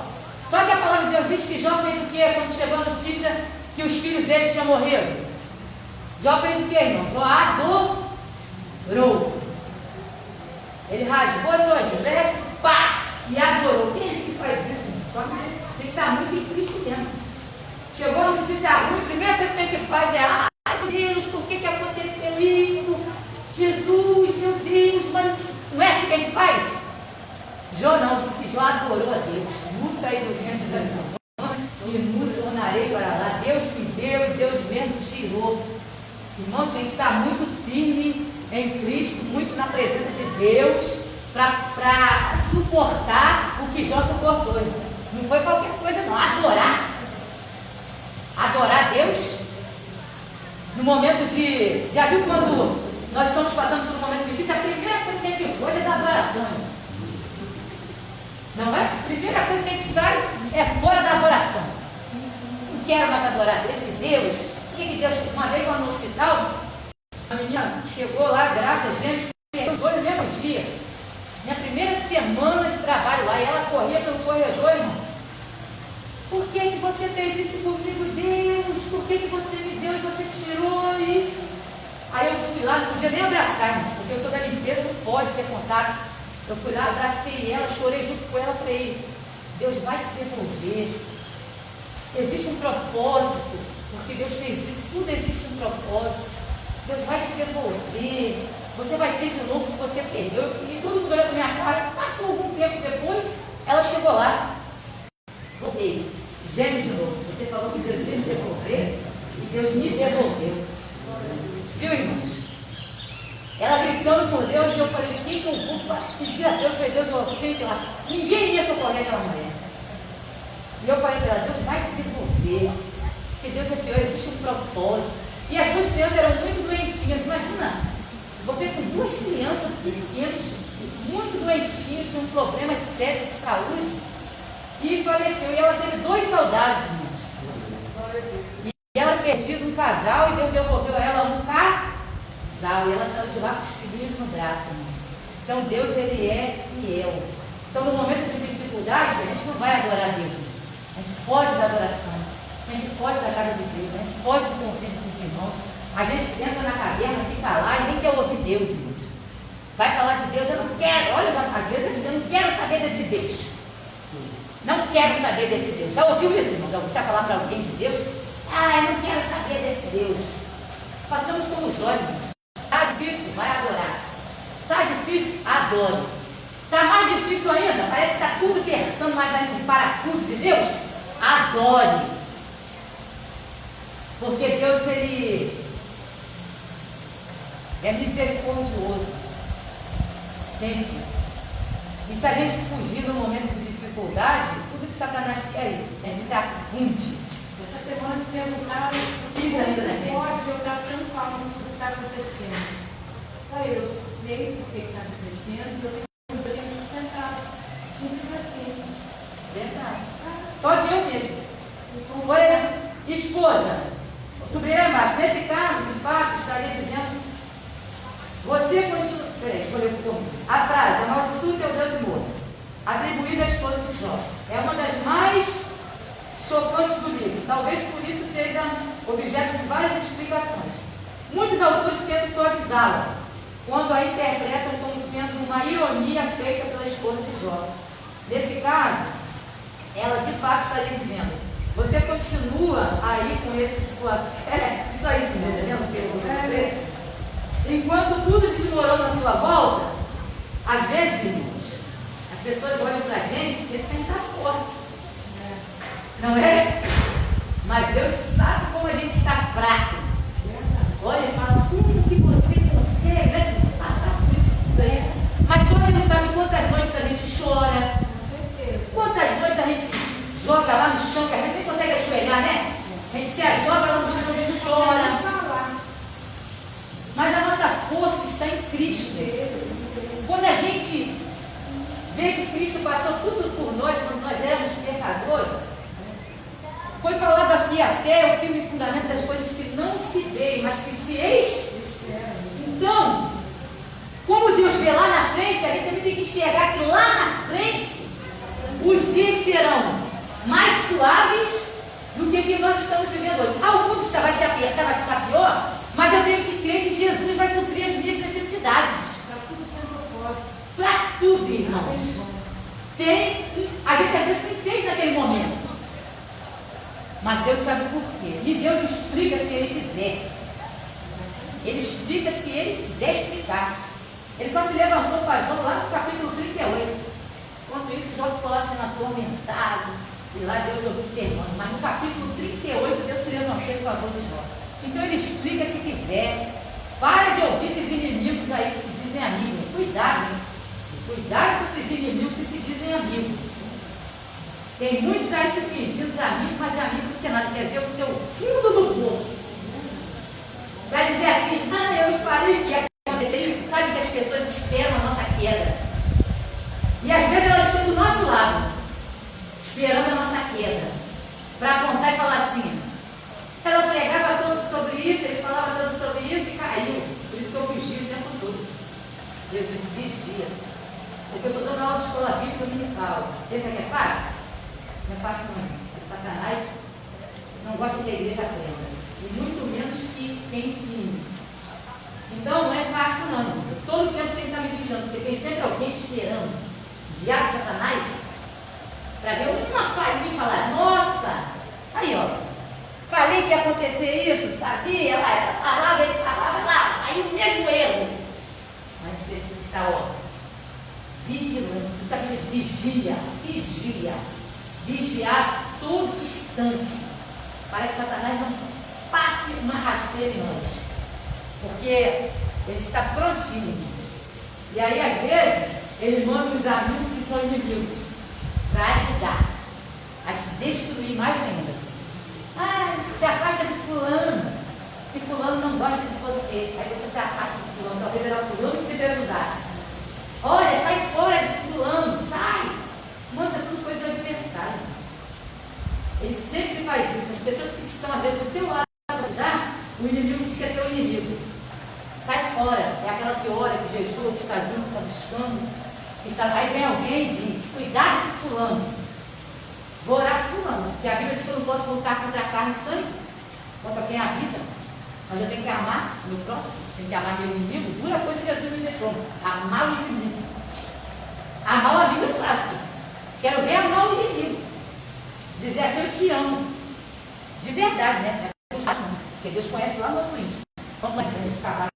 Speaker 4: Só que a palavra de Deus diz que Jó fez o quê? Quando chegou a notícia que os filhos dele tinham morrido. Jó fez o quê, irmão? Jó adorou. Ele rasgou as suas vestes, pá, e adorou. Quem é que faz isso? Só que tem que estar muito em Cristo mesmo. Chegou a notícia ruim, a primeira coisa que a gente faz é: ai meu Deus, por que aconteceu isso? Jesus, meu Deus, mas não é assim que a gente faz? Jó não, disse que Jó adorou a Deus. Não saí do ventre da minha mãe e não tornarei para lá. Deus me deu e Deus mesmo tirou. Irmãos, tem que estar muito firme na presença de Deus para suportar o que Jó suportou, irmão. Não foi qualquer coisa não, adorar a Deus no momento de, já viu quando nós estamos passando por um momento difícil, a primeira coisa que a gente gosta é da adoração, irmão. Não é? A primeira coisa que a gente sai é fora da adoração. Não quero mais adorar esse Deus. O que Deus, uma vez lá no hospital, a menina chegou lá grávida, gente, os dois no mesmo dia. Minha primeira semana de trabalho lá, e ela corria pelo corredor, irmãos. Por que você fez isso comigo, Deus? Por que você me deu e você tirou? Aí eu fui lá, não podia nem abraçar, irmãos, porque eu sou da limpeza, não pode ter contato. Eu fui lá, abracei ela, chorei junto com ela, falei, Deus vai te devolver. Existe um propósito, porque Deus fez isso, tudo existe um propósito. Deus vai te devolver. Você vai ter de novo o que você perdeu. E todo mundo olhou para minha cara. Passou algum tempo depois, ela chegou lá. Voltei. Gêmeos de novo. Você falou que Deus ia me devolver e Deus me devolveu. Viu, irmãos? Ela gritando por Deus e eu falei, quem que eu vou pedir a Deus? Falei, Deus, eu tenho que ir lá. Ninguém ia socorrer aquela mulher. E eu falei para ela, Deus vai te devolver. Porque Deus é pior, existe um propósito. E as duas crianças eram muito doentinhas. Imagina. Você com duas crianças pequenas, muito doentinhas, tinham problemas sérios de saúde, e faleceu. E ela teve 2 saudades, irmãos. E ela perdido um casal, e Deus devolveu a ela um casal. E ela saiu de lá com os filhinhos no braço, irmãos. Então Deus, Ele é fiel. Então no momento de dificuldade, a gente não vai adorar a Deus. A gente foge da adoração. A gente foge da casa de Deus. A gente foge do convívio com os irmãos. A gente entra na caverna, fica lá e nem quer ouvir Deus, irmãos. Vai falar de Deus, eu não quero. Olha, às vezes eu não quero saber desse Deus. Não quero saber desse Deus. Já ouviu isso, irmão? Você vai falar para alguém de Deus? Eu não quero saber desse Deus. Passamos como os olhos. Está difícil? Vai adorar. Está difícil? Adore. Está mais difícil ainda? Parece que está tudo apertando mais ainda no parafuso de Deus? Adore. Porque Deus, Ele é misericordioso. Sempre. E se a gente fugir no momento de dificuldade, tudo que Satanás quer é isso. A gente se afunde.
Speaker 3: Essa semana me perguntaram
Speaker 4: Isso ainda, né, gente?
Speaker 3: pode eu estar tanto falando do que está acontecendo. Aí eu sei por que está acontecendo, eu tenho que sustentar. Simples assim.
Speaker 4: Verdade. Só Deus mesmo. Por exemplo, esposa, sobrinha mais. Nesse caso, de fato, estaria dizendo, você continua. Peraí, vou ler o começo. A frase, amaldiçoa o teu Deus e morra, atribuída à esposa de Jó, é uma das mais chocantes do livro. Talvez por isso seja objeto de várias explicações. Muitos autores tentam suavizá-la, quando a interpretam como sendo uma ironia feita pela esposa de Jó. Nesse caso, ela de fato estaria dizendo, você continua aí com esse sua... isso aí, sim, tá vendo? Enquanto tudo desmorona à sua volta, às vezes, irmãos, as pessoas olham para a gente e pensam que está forte. Não é? Mas Deus sabe como a gente está fraco. Olha e fala, tudo que você consegue, né? Mas só Deus sabe quantas noites a gente chora, quantas noites a gente joga lá no chão, que a gente nem consegue ajoelhar, né? A gente se joga lá no chão e chora. Mas a nossa força está em Cristo. Quando a gente vê que Cristo passou tudo por nós, quando nós éramos pecadores, foi falado aqui até o firme fundamento das coisas que não se veem, mas que se esperam. Então, como Deus vê lá na frente, a gente também tem que enxergar que lá na frente os dias serão mais suaves do que nós estamos vivendo hoje. O mundo vai se apertar, vai ficar pior, mas eu tenho que crer que Jesus vai suprir as minhas necessidades. Para tudo, irmãos. A gente às vezes não entende naquele momento. Mas Deus sabe por quê. E Deus explica se Ele quiser. Ele explica se Ele quiser explicar. Ele só se levantou para Jó lá no capítulo 38. Enquanto isso, Jó ficou lá sendo atormentado. E lá Deus observando. Mas no capítulo 38, Deus se levantou em favor de Jó. Então Ele explica se quiser. Para de ouvir esses inimigos aí que se dizem amigos. cuidado, hein? Cuidado com esses inimigos que se dizem amigos. Tem muitos aí se fingindo de amigo, mas de amigo porque nada, quer ver o seu fundo do bolso. Para dizer assim, eu falei que ia acontecer isso, sabe que as pessoas esperam a nossa queda. E às vezes elas estão do nosso lado, esperando a nossa queda, para apontar e falar assim, ela pregava todo sobre isso, ele falava todo sobre isso e caiu. Por isso que eu fugi o tempo todo. Eu disse, vigia. Porque eu estou dando aula de escola bíblica dominical. Esse aqui é fácil? Não é fácil não. É Satanás não gosta que a igreja aprenda. E muito menos que ensine. Então não é fácil não. Eu todo tempo tenho que estar me vigiando. Porque tem sempre alguém esperando. Enviado de Satanás. Para ver uma falha e falar, nossa, aí ó. Falei que ia acontecer isso, sabia? Ela falava, ele falava lá, aí o mesmo erro. Mas precisa estar, vigilante. Você sabe que vigia. Vigiar todo instante. Para que Satanás não passe uma rasteira em nós. Porque ele está prontinho. E aí, às vezes, ele manda os amigos que são inimigos para ajudar a te destruir mais ainda. Se afasta de fulano, que fulano não gosta de você. Aí você se afasta de fulano, talvez era fulano que você ajudar. Olha, sai fora de fulano, sai. Mano, isso é tudo coisa do adversário. Ele sempre faz isso. As pessoas que estão às vezes do teu lado para ajudar, o inimigo diz que é teu inimigo. Sai fora. É aquela que ora, que jejua, que está junto, que está buscando. Que está... Aí vem alguém e diz, cuidado com fulano. Vou orar por fulano, porque a Bíblia diz que eu não posso lutar contra a carne e sangue, contra quem habita. Mas eu tenho que amar o meu próximo, tenho que amar meu inimigo. Dura coisa que Jesus me deixou. Amar o inimigo. Amar o amigo é fácil. Quero ver amar o inimigo. Dizer assim, eu te amo. De verdade, né? Porque Deus conhece lá no nosso íntimo. Vamos lá, gente, tá lá.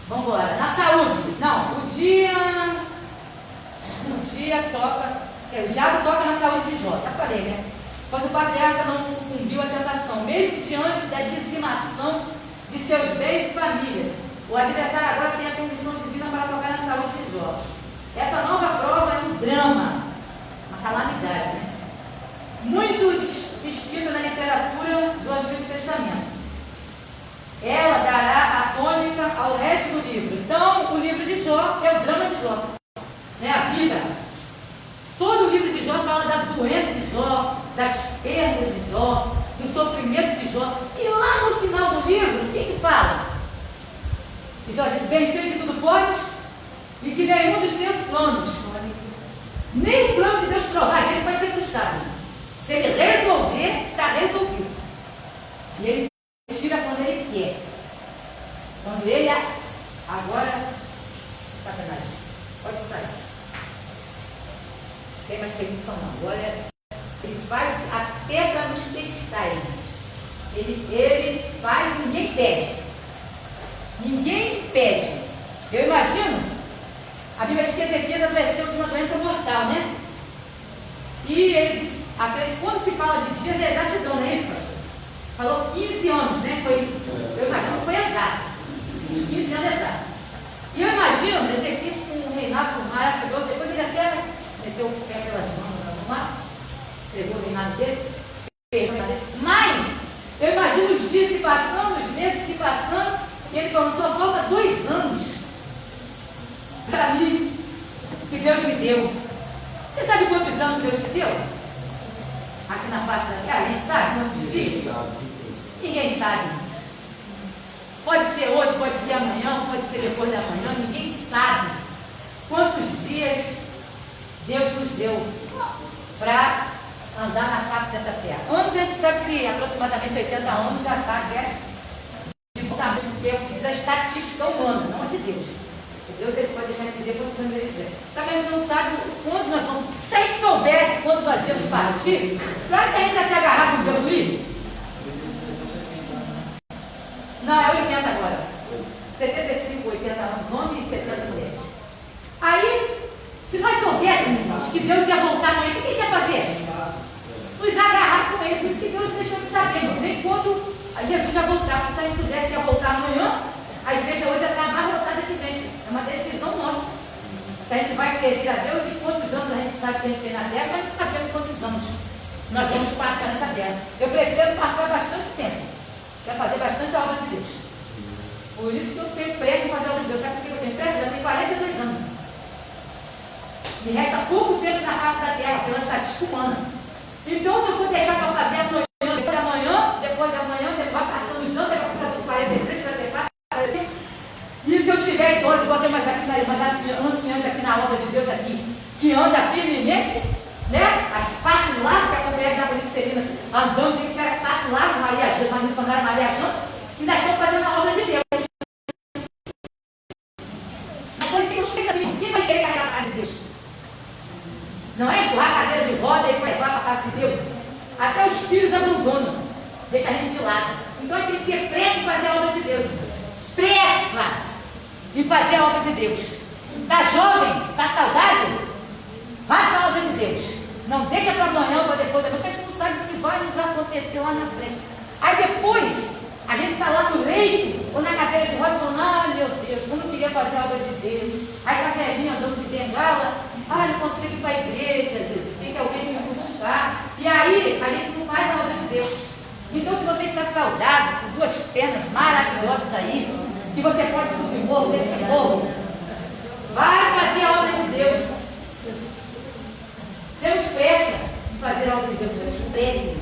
Speaker 4: Vamos embora. Na saúde. Não, o dia toca. O diabo toca na saúde de Jó, já falei, né? Mas o patriarca não sucumbiu à tentação, mesmo diante da dizimação de seus bens e famílias. O adversário agora tem a condição divina para tocar na saúde de Jó. Essa nova prova é um drama, uma calamidade, né? Muito vestida na literatura do Antigo Testamento. Ela dará a tônica ao resto do livro. Então, o livro de Jó é o drama de Jó. É a vida. Todo o livro de Jó fala da doença de Jó, das perdas de Jó, do sofrimento de Jó. E lá no final do livro, o que fala? Que Jó diz, bem sei que tudo podes e que nenhum dos teus planos, nem o plano de Deus provar, a gente pode ser frustrado. Se ele resolver, está resolvido. E ele tira quando ele quer. Quando ele, agora, Satanás, pode sair. Não tem mais permissão não. Agora ele faz até para nos testar. Ele faz, ninguém pede. Ninguém pede. Eu imagino, a Bíblia diz que Ezequias adoeceu de uma doença mortal, né? E ele diz, quando se fala de dias é exatidão, né, pastor? Falou 15 anos, né? Eu imagino que foi exato. Uns 15 anos exato. E eu imagino, Ezequias com um reinado maravilhoso, depois ele até meteu o pé pelas mãos, entregou o reinado dele, mas eu imagino os dias se passando, os meses se passando, e ele falou, só falta 2 anos para mim, que Deus me deu. Você sabe quantos anos Deus te deu? Aqui na face da terra, a gente sabe quantos dias? Ninguém sabe. Pode ser hoje, pode ser amanhã, pode ser depois da manhã, ninguém sabe quantos dias Deus nos deu para andar na face dessa terra. Anos a gente sabe que aproximadamente 80 anos já está de tamanho do tempo, diz a estatística humana, não a de Deus. Deus ele pode deixar esse dia quantos anos ele quiser. Só que a gente não sabe quando nós vamos. Se a gente soubesse quando nós íamos partir, claro que a gente ia se agarrar com Deus livre. Não, é 80 agora. 75, 80 anos homens e 70 mulheres. Aí, se nós soubéssemos que Deus ia voltar amanhã, o que a gente ia fazer? Nos agarrar com ele. Por isso que Deus deixou de saber. Nem quando Jesus ia voltar. Se a gente soubesse que ia voltar amanhã, a igreja hoje está abarrotada de gente. É uma decisão. gente vai servir a Deus e quantos anos a gente sabe que a gente tem na terra, mas não sabemos quantos anos nós vamos passar nessa terra. Eu pretendo passar bastante tempo. Quero fazer bastante a obra de Deus. Por isso que eu tenho pressa em fazer a obra de Deus. Sabe por que eu tenho pressa? Eu tenho 42 anos. Me resta pouco tempo na face da terra, pela estatística humana. Então, se eu for deixar para fazer amanhã, depois de amanhã, vai passando os anos, depois de 43, 44, 45. E se eu estiver idoso, igual tem mais aqui, mas anciãs aqui na obra de Deus aqui, que anda firmemente, né? As passos largos, que a companheira de Abolita Serena andando, tinha que ser passo largo, uma missionária Maria Janta, ainda estão fazendo a obra de Deus. Depois que não seja assim, quem vai querer carregar a casa de Deus? Não é empurrar a cadeira de roda e levar para a casa de Deus. Até os filhos abandonam, deixa a gente de lado. Então a gente tem que ter pressa em fazer a obra de Deus. Pressa em fazer a obra de Deus. Está jovem? Está saudável? Faça a obra de Deus. Não deixa para amanhã ou para depois, porque a gente não sabe o que vai nos acontecer lá na frente. Aí depois, a gente está lá no leito, ou na cadeira de roda, falando, ah, meu Deus, como eu queria fazer a obra de Deus. Aí com a velhinha andando de bengala, ah, não consigo ir para a igreja, Jesus, tem que alguém me buscar. E aí, a gente não faz a obra de Deus. Então, se você está saudável, com duas pernas maravilhosas aí, que você pode subir morro, descer morro, vai fazer a obra de Deus. Temos pressa em fazer a obra de Deus, temos pressa.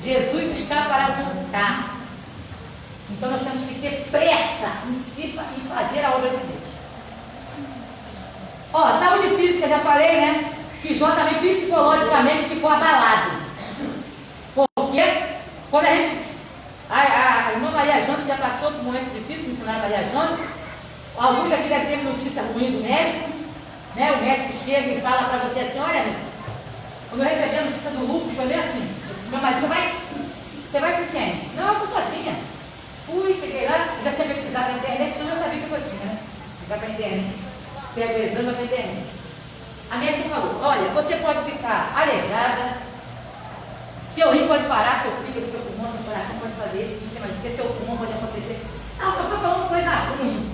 Speaker 4: Jesus está para voltar. Então nós temos que ter pressa em fazer a obra de Deus. Ó, saúde física, já falei, né? Que Jó também psicologicamente ficou abalado. Porque quando a gente. A irmã Maria Jones já passou por um momento difícil, ensinar a Maria Jones. Alguns aqui devem ter notícia ruim do médico. Né? O médico chega e fala para você assim, olha, quando eu recebi a notícia do lúpus, foi bem assim, meu marido, você vai com quem? Não, eu vou sozinha. Fui, cheguei lá, já tinha pesquisado na internet, então eu já sabia o que eu tinha, né? Vai para a internet, pega o exame, vai para a internet. A médica falou, olha, você pode ficar aleijada, seu rim pode parar, seu fígado, seu pulmão, seu coração pode fazer isso, porque seu pulmão pode acontecer. Não, só foi falando coisa ruim.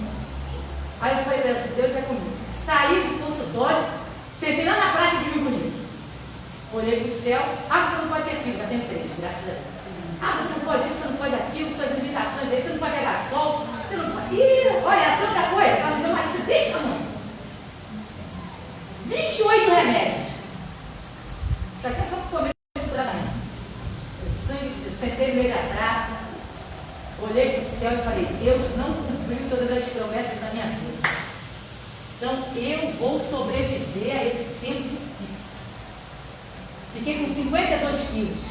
Speaker 4: Aí eu falei, Deus é comigo. Saí do consultório, sentei lá na praça de Rio Bonito. Olhei para o céu, você não pode ter filho, já tenho 3, graças a Deus. Você não pode isso, você não pode aquilo, suas limitações dele, você não pode pegar sol, você não pode. Olha, tanta coisa, ela me deu uma lista desse tamanho. 28 remédios. Isso aqui é só para comer da manhã. Eu sentei no meio da praça, olhei para o céu e falei, Deus não cumpriu todas as promessas da minha vida. Então eu vou sobreviver a esse tempo difícil. Fiquei com 52 quilos.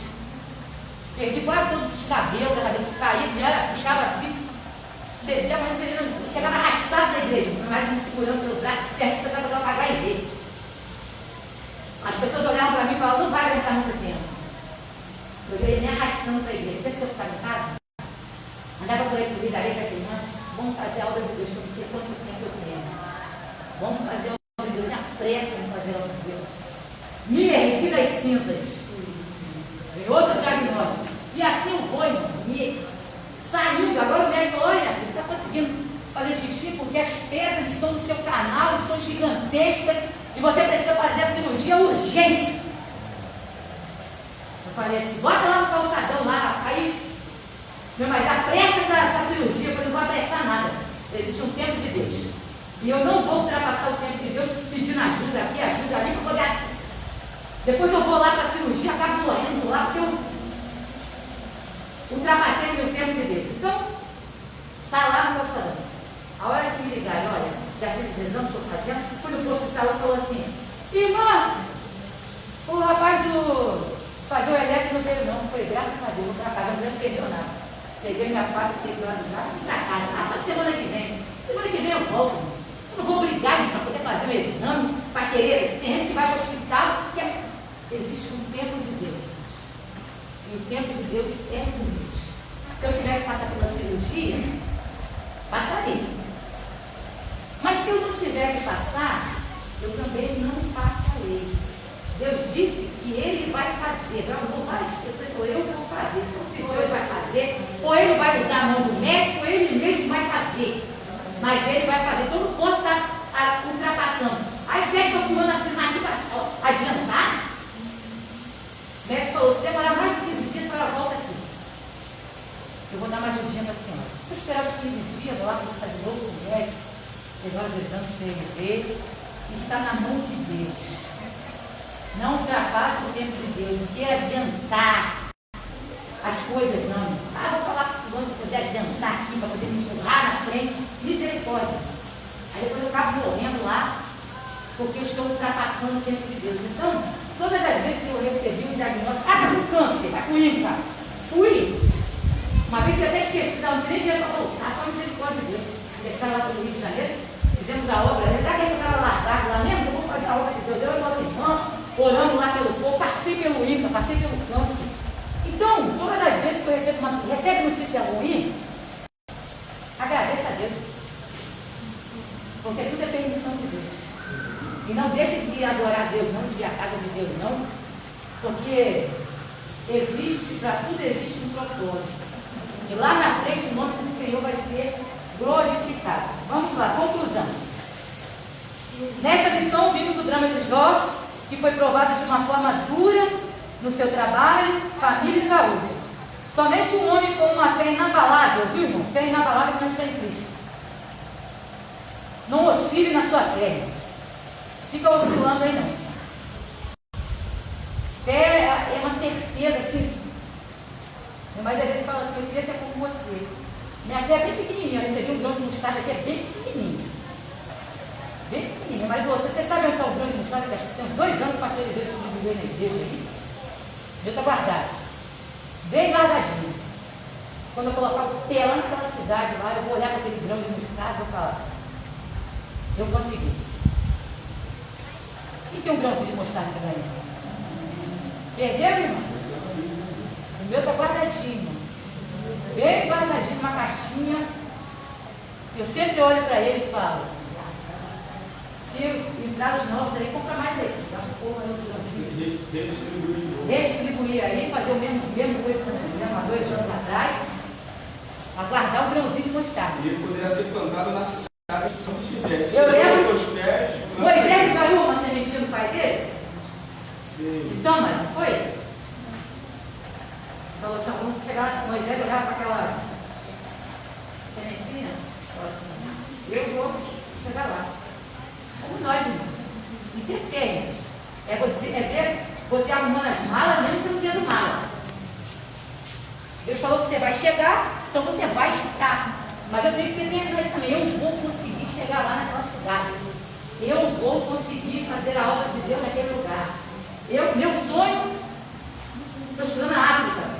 Speaker 4: Perdi quase todos os cabelos da cabeça, caía, já puxava assim. Chegava arrastado na igreja, mas me segurando pelo braço, e a gente pensava que eu apagar a igreja. As pessoas olhavam para mim e falavam, não vai aguentar muito tempo. Eu ia me arrastando para a igreja. Pensa que eu ficava em casa? Andava por aí com vida areia, falei, irmãs, vamos fazer a obra de Deus, que eu não sei quanto tempo eu tenho. Vamos fazer a obra de Deus, tinha pressa em fazer a obra de Deus. Me ergui das cinzas. Outro diagnóstico. E assim o boi me saiu. Agora o médico, olha, você está conseguindo fazer xixi porque as pedras estão no seu canal e são gigantescas e você precisa fazer a cirurgia urgente. Eu falei assim, bota lá no calçadão lá. Aí, mas apressa essa cirurgia, porque eu não vou apressar nada. Existe um tempo de Deus. E eu não vou ultrapassar o tempo de Deus pedindo ajuda aqui, ajuda ali, para poder. Depois eu vou lá para a cirurgia, acabo morrendo lá, porque eu ultrapassei o meu tempo de Deus. Então, está lá no calçadão. A hora que me ligaram, olha, já fiz os exames que estou fazendo, fui no posto de saúde e falou assim, irmã, o rapaz do fazer o elétrico não veio não, foi graças a Deus, vou para casa, não perdeu nada. Peguei minha faixa, 3 horas de casa, fui para casa, só semana que vem. Semana que vem eu volto. Eu não vou brigar para poder fazer um exame, para querer. Tem gente que vai para o hospital, existe um tempo de Deus. E o tempo de Deus é com Deus. Se eu tiver que passar pela cirurgia, passarei. Mas se eu não tiver que passar, eu também não passarei. Deus disse que Ele vai fazer. Já usou várias pessoas, ou eu vou fazer. Ou Ele vai fazer, ou Ele vai usar a mão do médico, ou Ele mesmo vai fazer. Mas Ele vai fazer. Então eu não posso estar ultrapassando. Aí pede para fulano assinar aqui para adiantar. O médico falou, se demorar mais de 15 dias, a senhora volta aqui. Eu vou dar mais um dia para a senhora. Vou esperar os 15 dias, vou lá conversar de novo com o médico, levar os exames para ele ver. Está na mão de Deus. Não ultrapasse o tempo de Deus, não queira adiantar as coisas, não. Vou falar com o fulano para poder adiantar aqui, para poder me empurrar na frente. Misericórdia. Aí depois eu acabo morrendo lá, porque eu estou ultrapassando o tempo de Deus. Então, todas as vezes que eu recebi um diagnóstico, está com câncer, está com INCA, fui. Uma vez que eu até esqueci, não tinha nem dinheiro para voltar, só misericórdia de Deus. Deixaram lá pelo Rio de Janeiro, fizemos a obra, já que a gente estava largado lá mesmo, eu vou fazer a obra de Deus. Eu e meu irmão, orando lá pelo povo, passei pelo INCA, passei pelo câncer. Então, todas as vezes que eu recebo notícia ruim, agradeça a Deus. Porque tudo é permissão de Deus. E não deixe de adorar a Deus, não de ir à casa de Deus, não. Porque para tudo existe um propósito. E lá na frente o nome do Senhor vai ser glorificado. Vamos lá, conclusão. Nesta lição vimos o drama de Jó, que foi provado de uma forma dura no seu trabalho, família e saúde. Somente um homem com uma fé inabalável, viu, irmão? Fé inabalável que não está em Cristo. Não oscile na sua fé. Fica oscilando aí não. Fé é uma certeza, assim. Mas às vezes fala assim, eu queria ser como você. Minha fé é bem pequenininha, eu recebi um grão de mostarda que é bem pequenininho. Bem pequenininho, mas você sabe onde está o grão de mostarda? Tem uns 2 anos que o pastor de Deus distribuiu na igreja aí. Deus está guardado. Bem guardadinho. Quando eu colocar o pé lá naquela cidade lá, eu vou olhar para aquele grão de mostarda e vou falar, eu consegui. E tem um grãozinho de mostarda também. Perderam, irmão? O meu está guardadinho. Bem guardadinho, uma caixinha. Eu sempre olho para ele e falo, se entrar os novos aí, compra mais aí. Redistribuir aí, fazer o mesmo coisa que nós fizemos há 2 anos atrás, para guardar o grãozinho de mostarda.
Speaker 1: E ele poderia ser plantado na cidade onde estiver.
Speaker 4: Eu lembro.
Speaker 1: Pés,
Speaker 4: Moisés caiu uma sementinha do pai dele?
Speaker 1: sim.
Speaker 4: De tâmara, não foi? Falou assim, vamos chegar lá, Moisés olhava para aquela sementinha, falou assim, eu vou chegar lá. Como nós, irmãos. Isso é fé, é ver você arrumando as malas, mesmo você não tendo mala. Deus falou que você vai chegar, então você vai estar. Mas eu tenho que terminar isso também. Eu vou conseguir chegar lá naquela cidade. Eu vou conseguir fazer a obra de Deus naquele lugar. Meu sonho, estou estudando na África.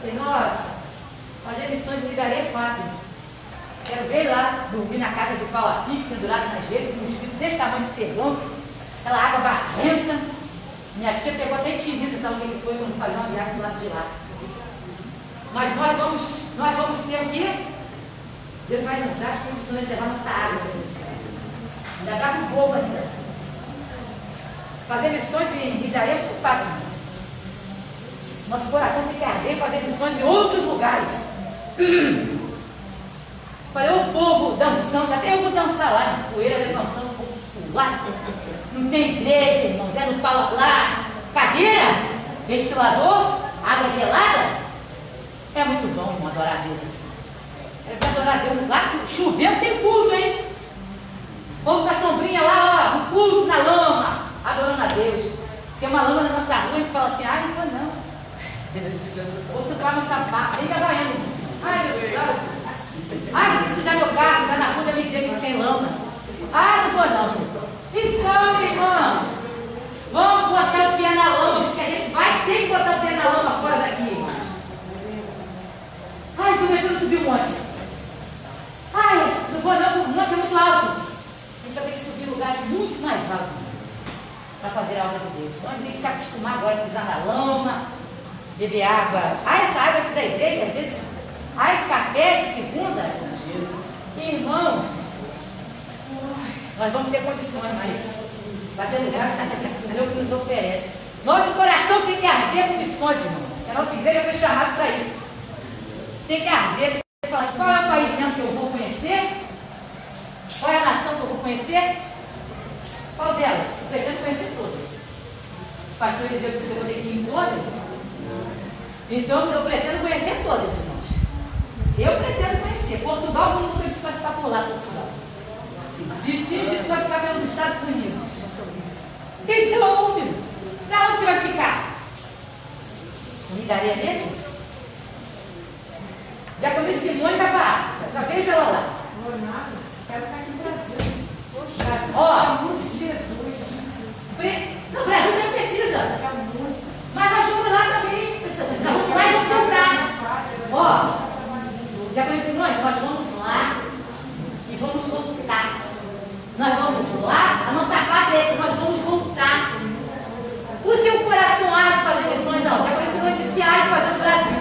Speaker 4: Falei, nossa, fazer missões de ligaria é fácil. Quero ver lá, dormir na casa do pau a pique, pendurado nas redes, com um espírito desse tamanho de perdão, aquela água barrenta. Minha tia pegou até tiriza, então o que foi quando fazia uma viagem do lado de lá. Mas nós vamos ter o quê? Deus vai nos dar as condições de levar nossa água. Ainda dá para o povo ainda. Fazer missões em Israel é muito fácil. Nosso coração tem que arder e fazer missões em outros lugares. Falei, o povo dançando, até eu vou dançar lá, poeira levantando, o povo suado. Não tem igreja, irmãos, é no pau lá, cadeira, ventilador, água gelada. É muito bom, irmão, adorar a Deus assim. É para adorar a Deus lá, chovendo tem culto, hein? O povo com a sombrinha lá, no culto, na lama, adorando a Deus. Tem uma lama na nossa rua, a gente fala assim, ai, não foi não. Ou você vai no sapato, nem trabalhando. Ai, meu Deus. Ai, não precisa meu carro, está na rua da minha igreja que tem lama. Ai, não vou não, gente. Então, irmãos, vamos botar o pé na lama, porque a gente vai ter que botar o pé na lama fora daqui, irmãos. Ai, como é que eu subi um monte? Ai, não vou não, o monte é muito alto. A gente vai ter que subir em lugares muito mais altos para fazer a obra de Deus. Então a gente tem que se acostumar agora a pisar na lama, beber água. Ah, essa água aqui da igreja, às vezes, esse café de segunda. Irmãos, nós vamos ter condições, mas vai ter lugares que Deus nos oferece. Nosso coração tem que arder com missões, irmãos. A nossa igreja foi chamada para isso. Tem que arder, tem que falar, qual é o país mesmo que eu vou conhecer? Qual é a nação que eu vou conhecer? Qual delas? Eu pretendo conhecer todas. O pastor Eliseu disse que eu vou ter que ir em todas. Então eu pretendo conhecer todas, irmãos. Eu pretendo conhecer. Portugal, todo mundo disse que vai ficar por lá, Portugal. Vitinho disse que vai ficar pelos Estados Unidos. Então, filho, pra onde você vai ficar? Me daria mesmo? Já conheci Simone vai para a África. Já vejo ela lá.
Speaker 3: Não é nada. Quero ficar aqui no Brasil. Poxa,
Speaker 4: Ó,
Speaker 3: muito Jesus.
Speaker 4: no Brasil nem precisa.
Speaker 3: É muito.
Speaker 4: Mas nós vamos lá também. Nós vamos lá e vamos comprar. Ó, já conheci Simone? Nós vamos lá e vamos voltar. Nós vamos lá, a nossa pátria é essa, nós vamos voltar. O seu coração arde fazer missões aonde? Já conheci Simone disse que arde fazer no Brasil.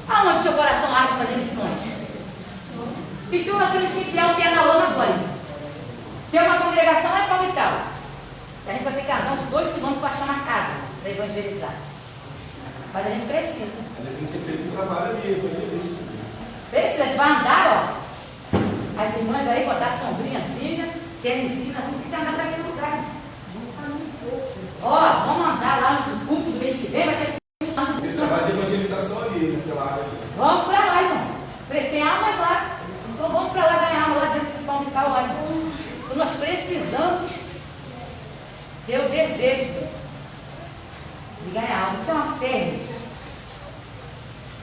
Speaker 4: Aonde o seu coração arde fazer missões? Então nós temos que enfiar um pé na lama agora. Ter uma congregação é palmital. A gente vai ter que andar uns 2 quilômetros para achar uma casa para evangelizar. Mas a gente precisa.
Speaker 1: Tem que ser feito um trabalho ali, evangelista.
Speaker 4: Precisa, a gente vai andar, ó. As irmãs aí botar sombrinha assim, tênisinha, tudo que tá andando naquele lugar. Ó, vamos andar lá no culto do mês que vem, vai ter
Speaker 1: Tem trabalho de evangelização ali, naquela área.
Speaker 4: vamos para lá, irmão. Tem almas lá. Então vamos para lá ganhar alma lá dentro do palmital lá. Então nós precisamos ter o desejo de ganhar alma. Isso é uma fé, gente.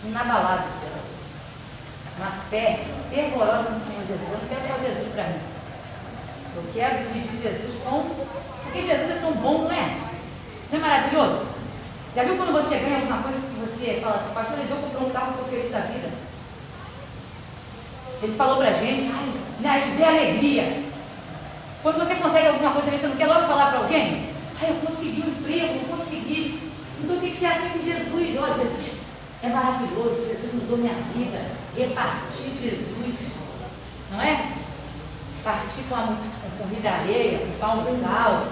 Speaker 4: Inabalável. Uma fé fervorosa no Senhor Jesus. Eu não quero só Jesus para mim. Eu quero dividir Jesus com... Porque Jesus é tão bom, não é? Não é maravilhoso? Já viu quando você ganha alguma coisa que você fala assim, pastor Eliseu comprou um carro que eu feliz da vida? Ele falou pra gente, a gente vê alegria. Quando você consegue alguma coisa, você não quer logo falar para alguém? Eu consegui um emprego, eu consegui. Então tem que ser assim com Jesus. Olha, Jesus é maravilhoso, Jesus mudou minha vida. Repartir Jesus, não é? Partir com vida alheia, com palmital,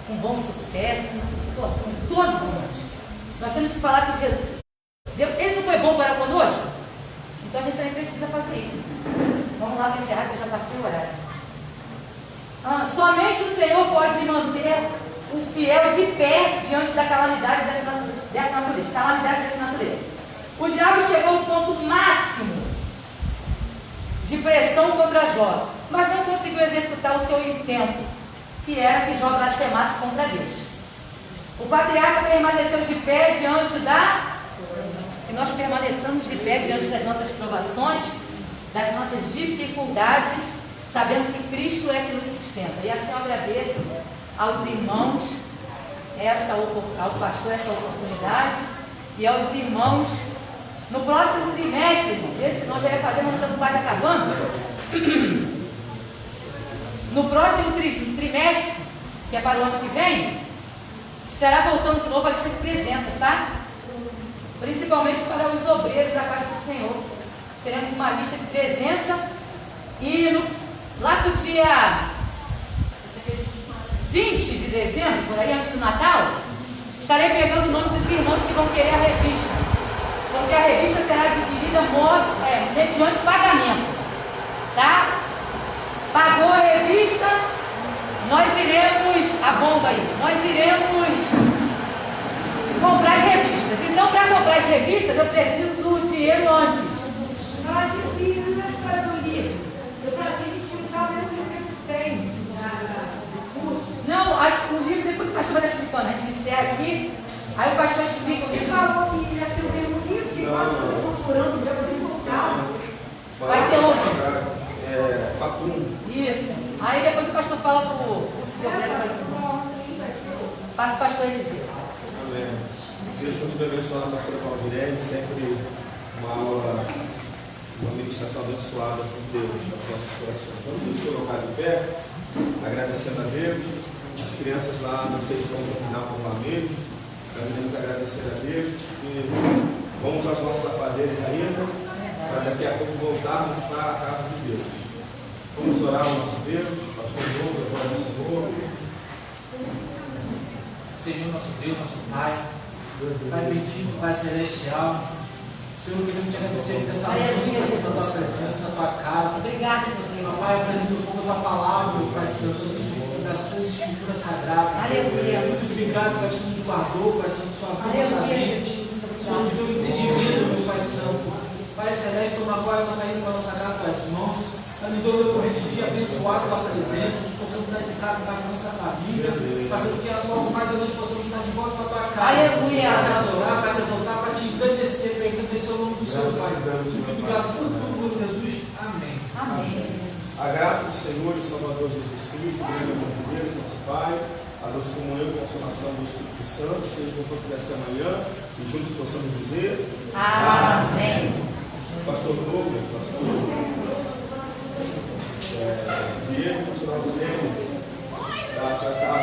Speaker 4: com bom sucesso, com todos os irmãos. Nós temos que falar que Jesus, Ele não foi bom para conosco? Então a gente também precisa fazer isso. Vamos lá para encerrar, que eu já passei o horário. Somente o Senhor pode manter o fiel de pé diante da calamidade dessa natureza. Calamidade dessa natureza. O diabo chegou ao ponto máximo de pressão contra Jó, mas não conseguiu executar o seu intento, que era que Jó blasfemasse contra Deus. O patriarca permaneceu de pé diante que nós permaneçamos de pé diante das nossas provações, das nossas dificuldades, sabendo que Cristo é que nos sustenta. E assim eu agradeço aos irmãos, ao pastor, essa oportunidade, e aos irmãos. No próximo trimestre, irmãos, esse nós já ia fazer, mas estamos quase acabando. No próximo trimestre, que é para o ano que vem, estará voltando de novo a lista de presenças, tá? Principalmente para os obreiros da casa do Senhor. Teremos uma lista de presença e lá para o dia 20 de dezembro, por aí, antes do Natal, estarei pegando o nome dos irmãos que vão querer a revista. Porque a revista será dividida mediante pagamento, tá? Pagou a revista, nós iremos, a bomba aí, nós iremos comprar as revistas. Então, para comprar as revistas, eu preciso do dinheiro antes.
Speaker 3: Nós decidimos na história do livro. Eu para que a gente usar o mesmo livro que tem no curso.
Speaker 4: Não, o livro, depois que o pastor vai explicando, a gente encerra aqui, aí o pastor explica o
Speaker 3: Ele
Speaker 4: livro.
Speaker 3: falou que ia ser o mesmo livro, que quando eu estou procurando, eu vou encontrar.
Speaker 4: Vai ser onde?
Speaker 1: Facum.
Speaker 4: Isso. Aí depois o pastor fala para o curso de obreiro. Passa o pastor Eliseu.
Speaker 1: Amém. Deus continue abençoando a pastora Valdirene, sempre uma aula, uma ministração abençoada por Deus nos nossos corações. Vamos nos colocar de pé, agradecendo a Deus. As crianças lá, não sei se vão terminar por lá mesmo, mas devemos agradecer a Deus e vamos aos nossos afazeres ainda, para daqui a pouco voltarmos para a casa de Deus. Vamos orar ao nosso Deus, pastor João, agora ao Senhor.
Speaker 5: Senhor, nosso Deus, nosso Pai, Pai bendito, Pai celestial, Senhor, queremos te agradecer por essa noite, pela tua presença, pela tua casa.
Speaker 4: Obrigada, meu Deus.
Speaker 5: Pai, aprendendo um pouco da tua palavra, Pai Senhor, da sua Suas escrituras sagradas.
Speaker 2: Aleluia.
Speaker 5: Muito obrigado, Pai, que o Senhor nos guardou, Pai Santo, sua nossa
Speaker 2: Aleluia,
Speaker 5: mente.
Speaker 2: Jesus.
Speaker 5: O Senhor nos deu entendimento, meu Pai Santo. Pai Celeste, toma agora nossa ida para a nossa casa, Pai, irmãos. Pai, me deu o corrente dia abençoado com a presença, que possamos estar de casa, Pai, com a nossa família. Pai, que a logo mais a noite possamos estar de volta para a tua casa.
Speaker 2: Aleluia.
Speaker 5: Para te adorar, para te exaltar, para te engrandecer, para engrandecer o nome do Senhor, Pai. Muito obrigado por tudo, Jesus. Amém.
Speaker 2: Amém.
Speaker 1: A graça do Senhor e Salvador Jesus Cristo, o grande amor de Deus, nosso Pai, a doce comunhão e consolação do Espírito Santo, seja com todos desta manhã, e juntos possamos dizer:
Speaker 2: Amém.
Speaker 1: Pastor Douglas, Pastor Diego, continuar o tempo para tratar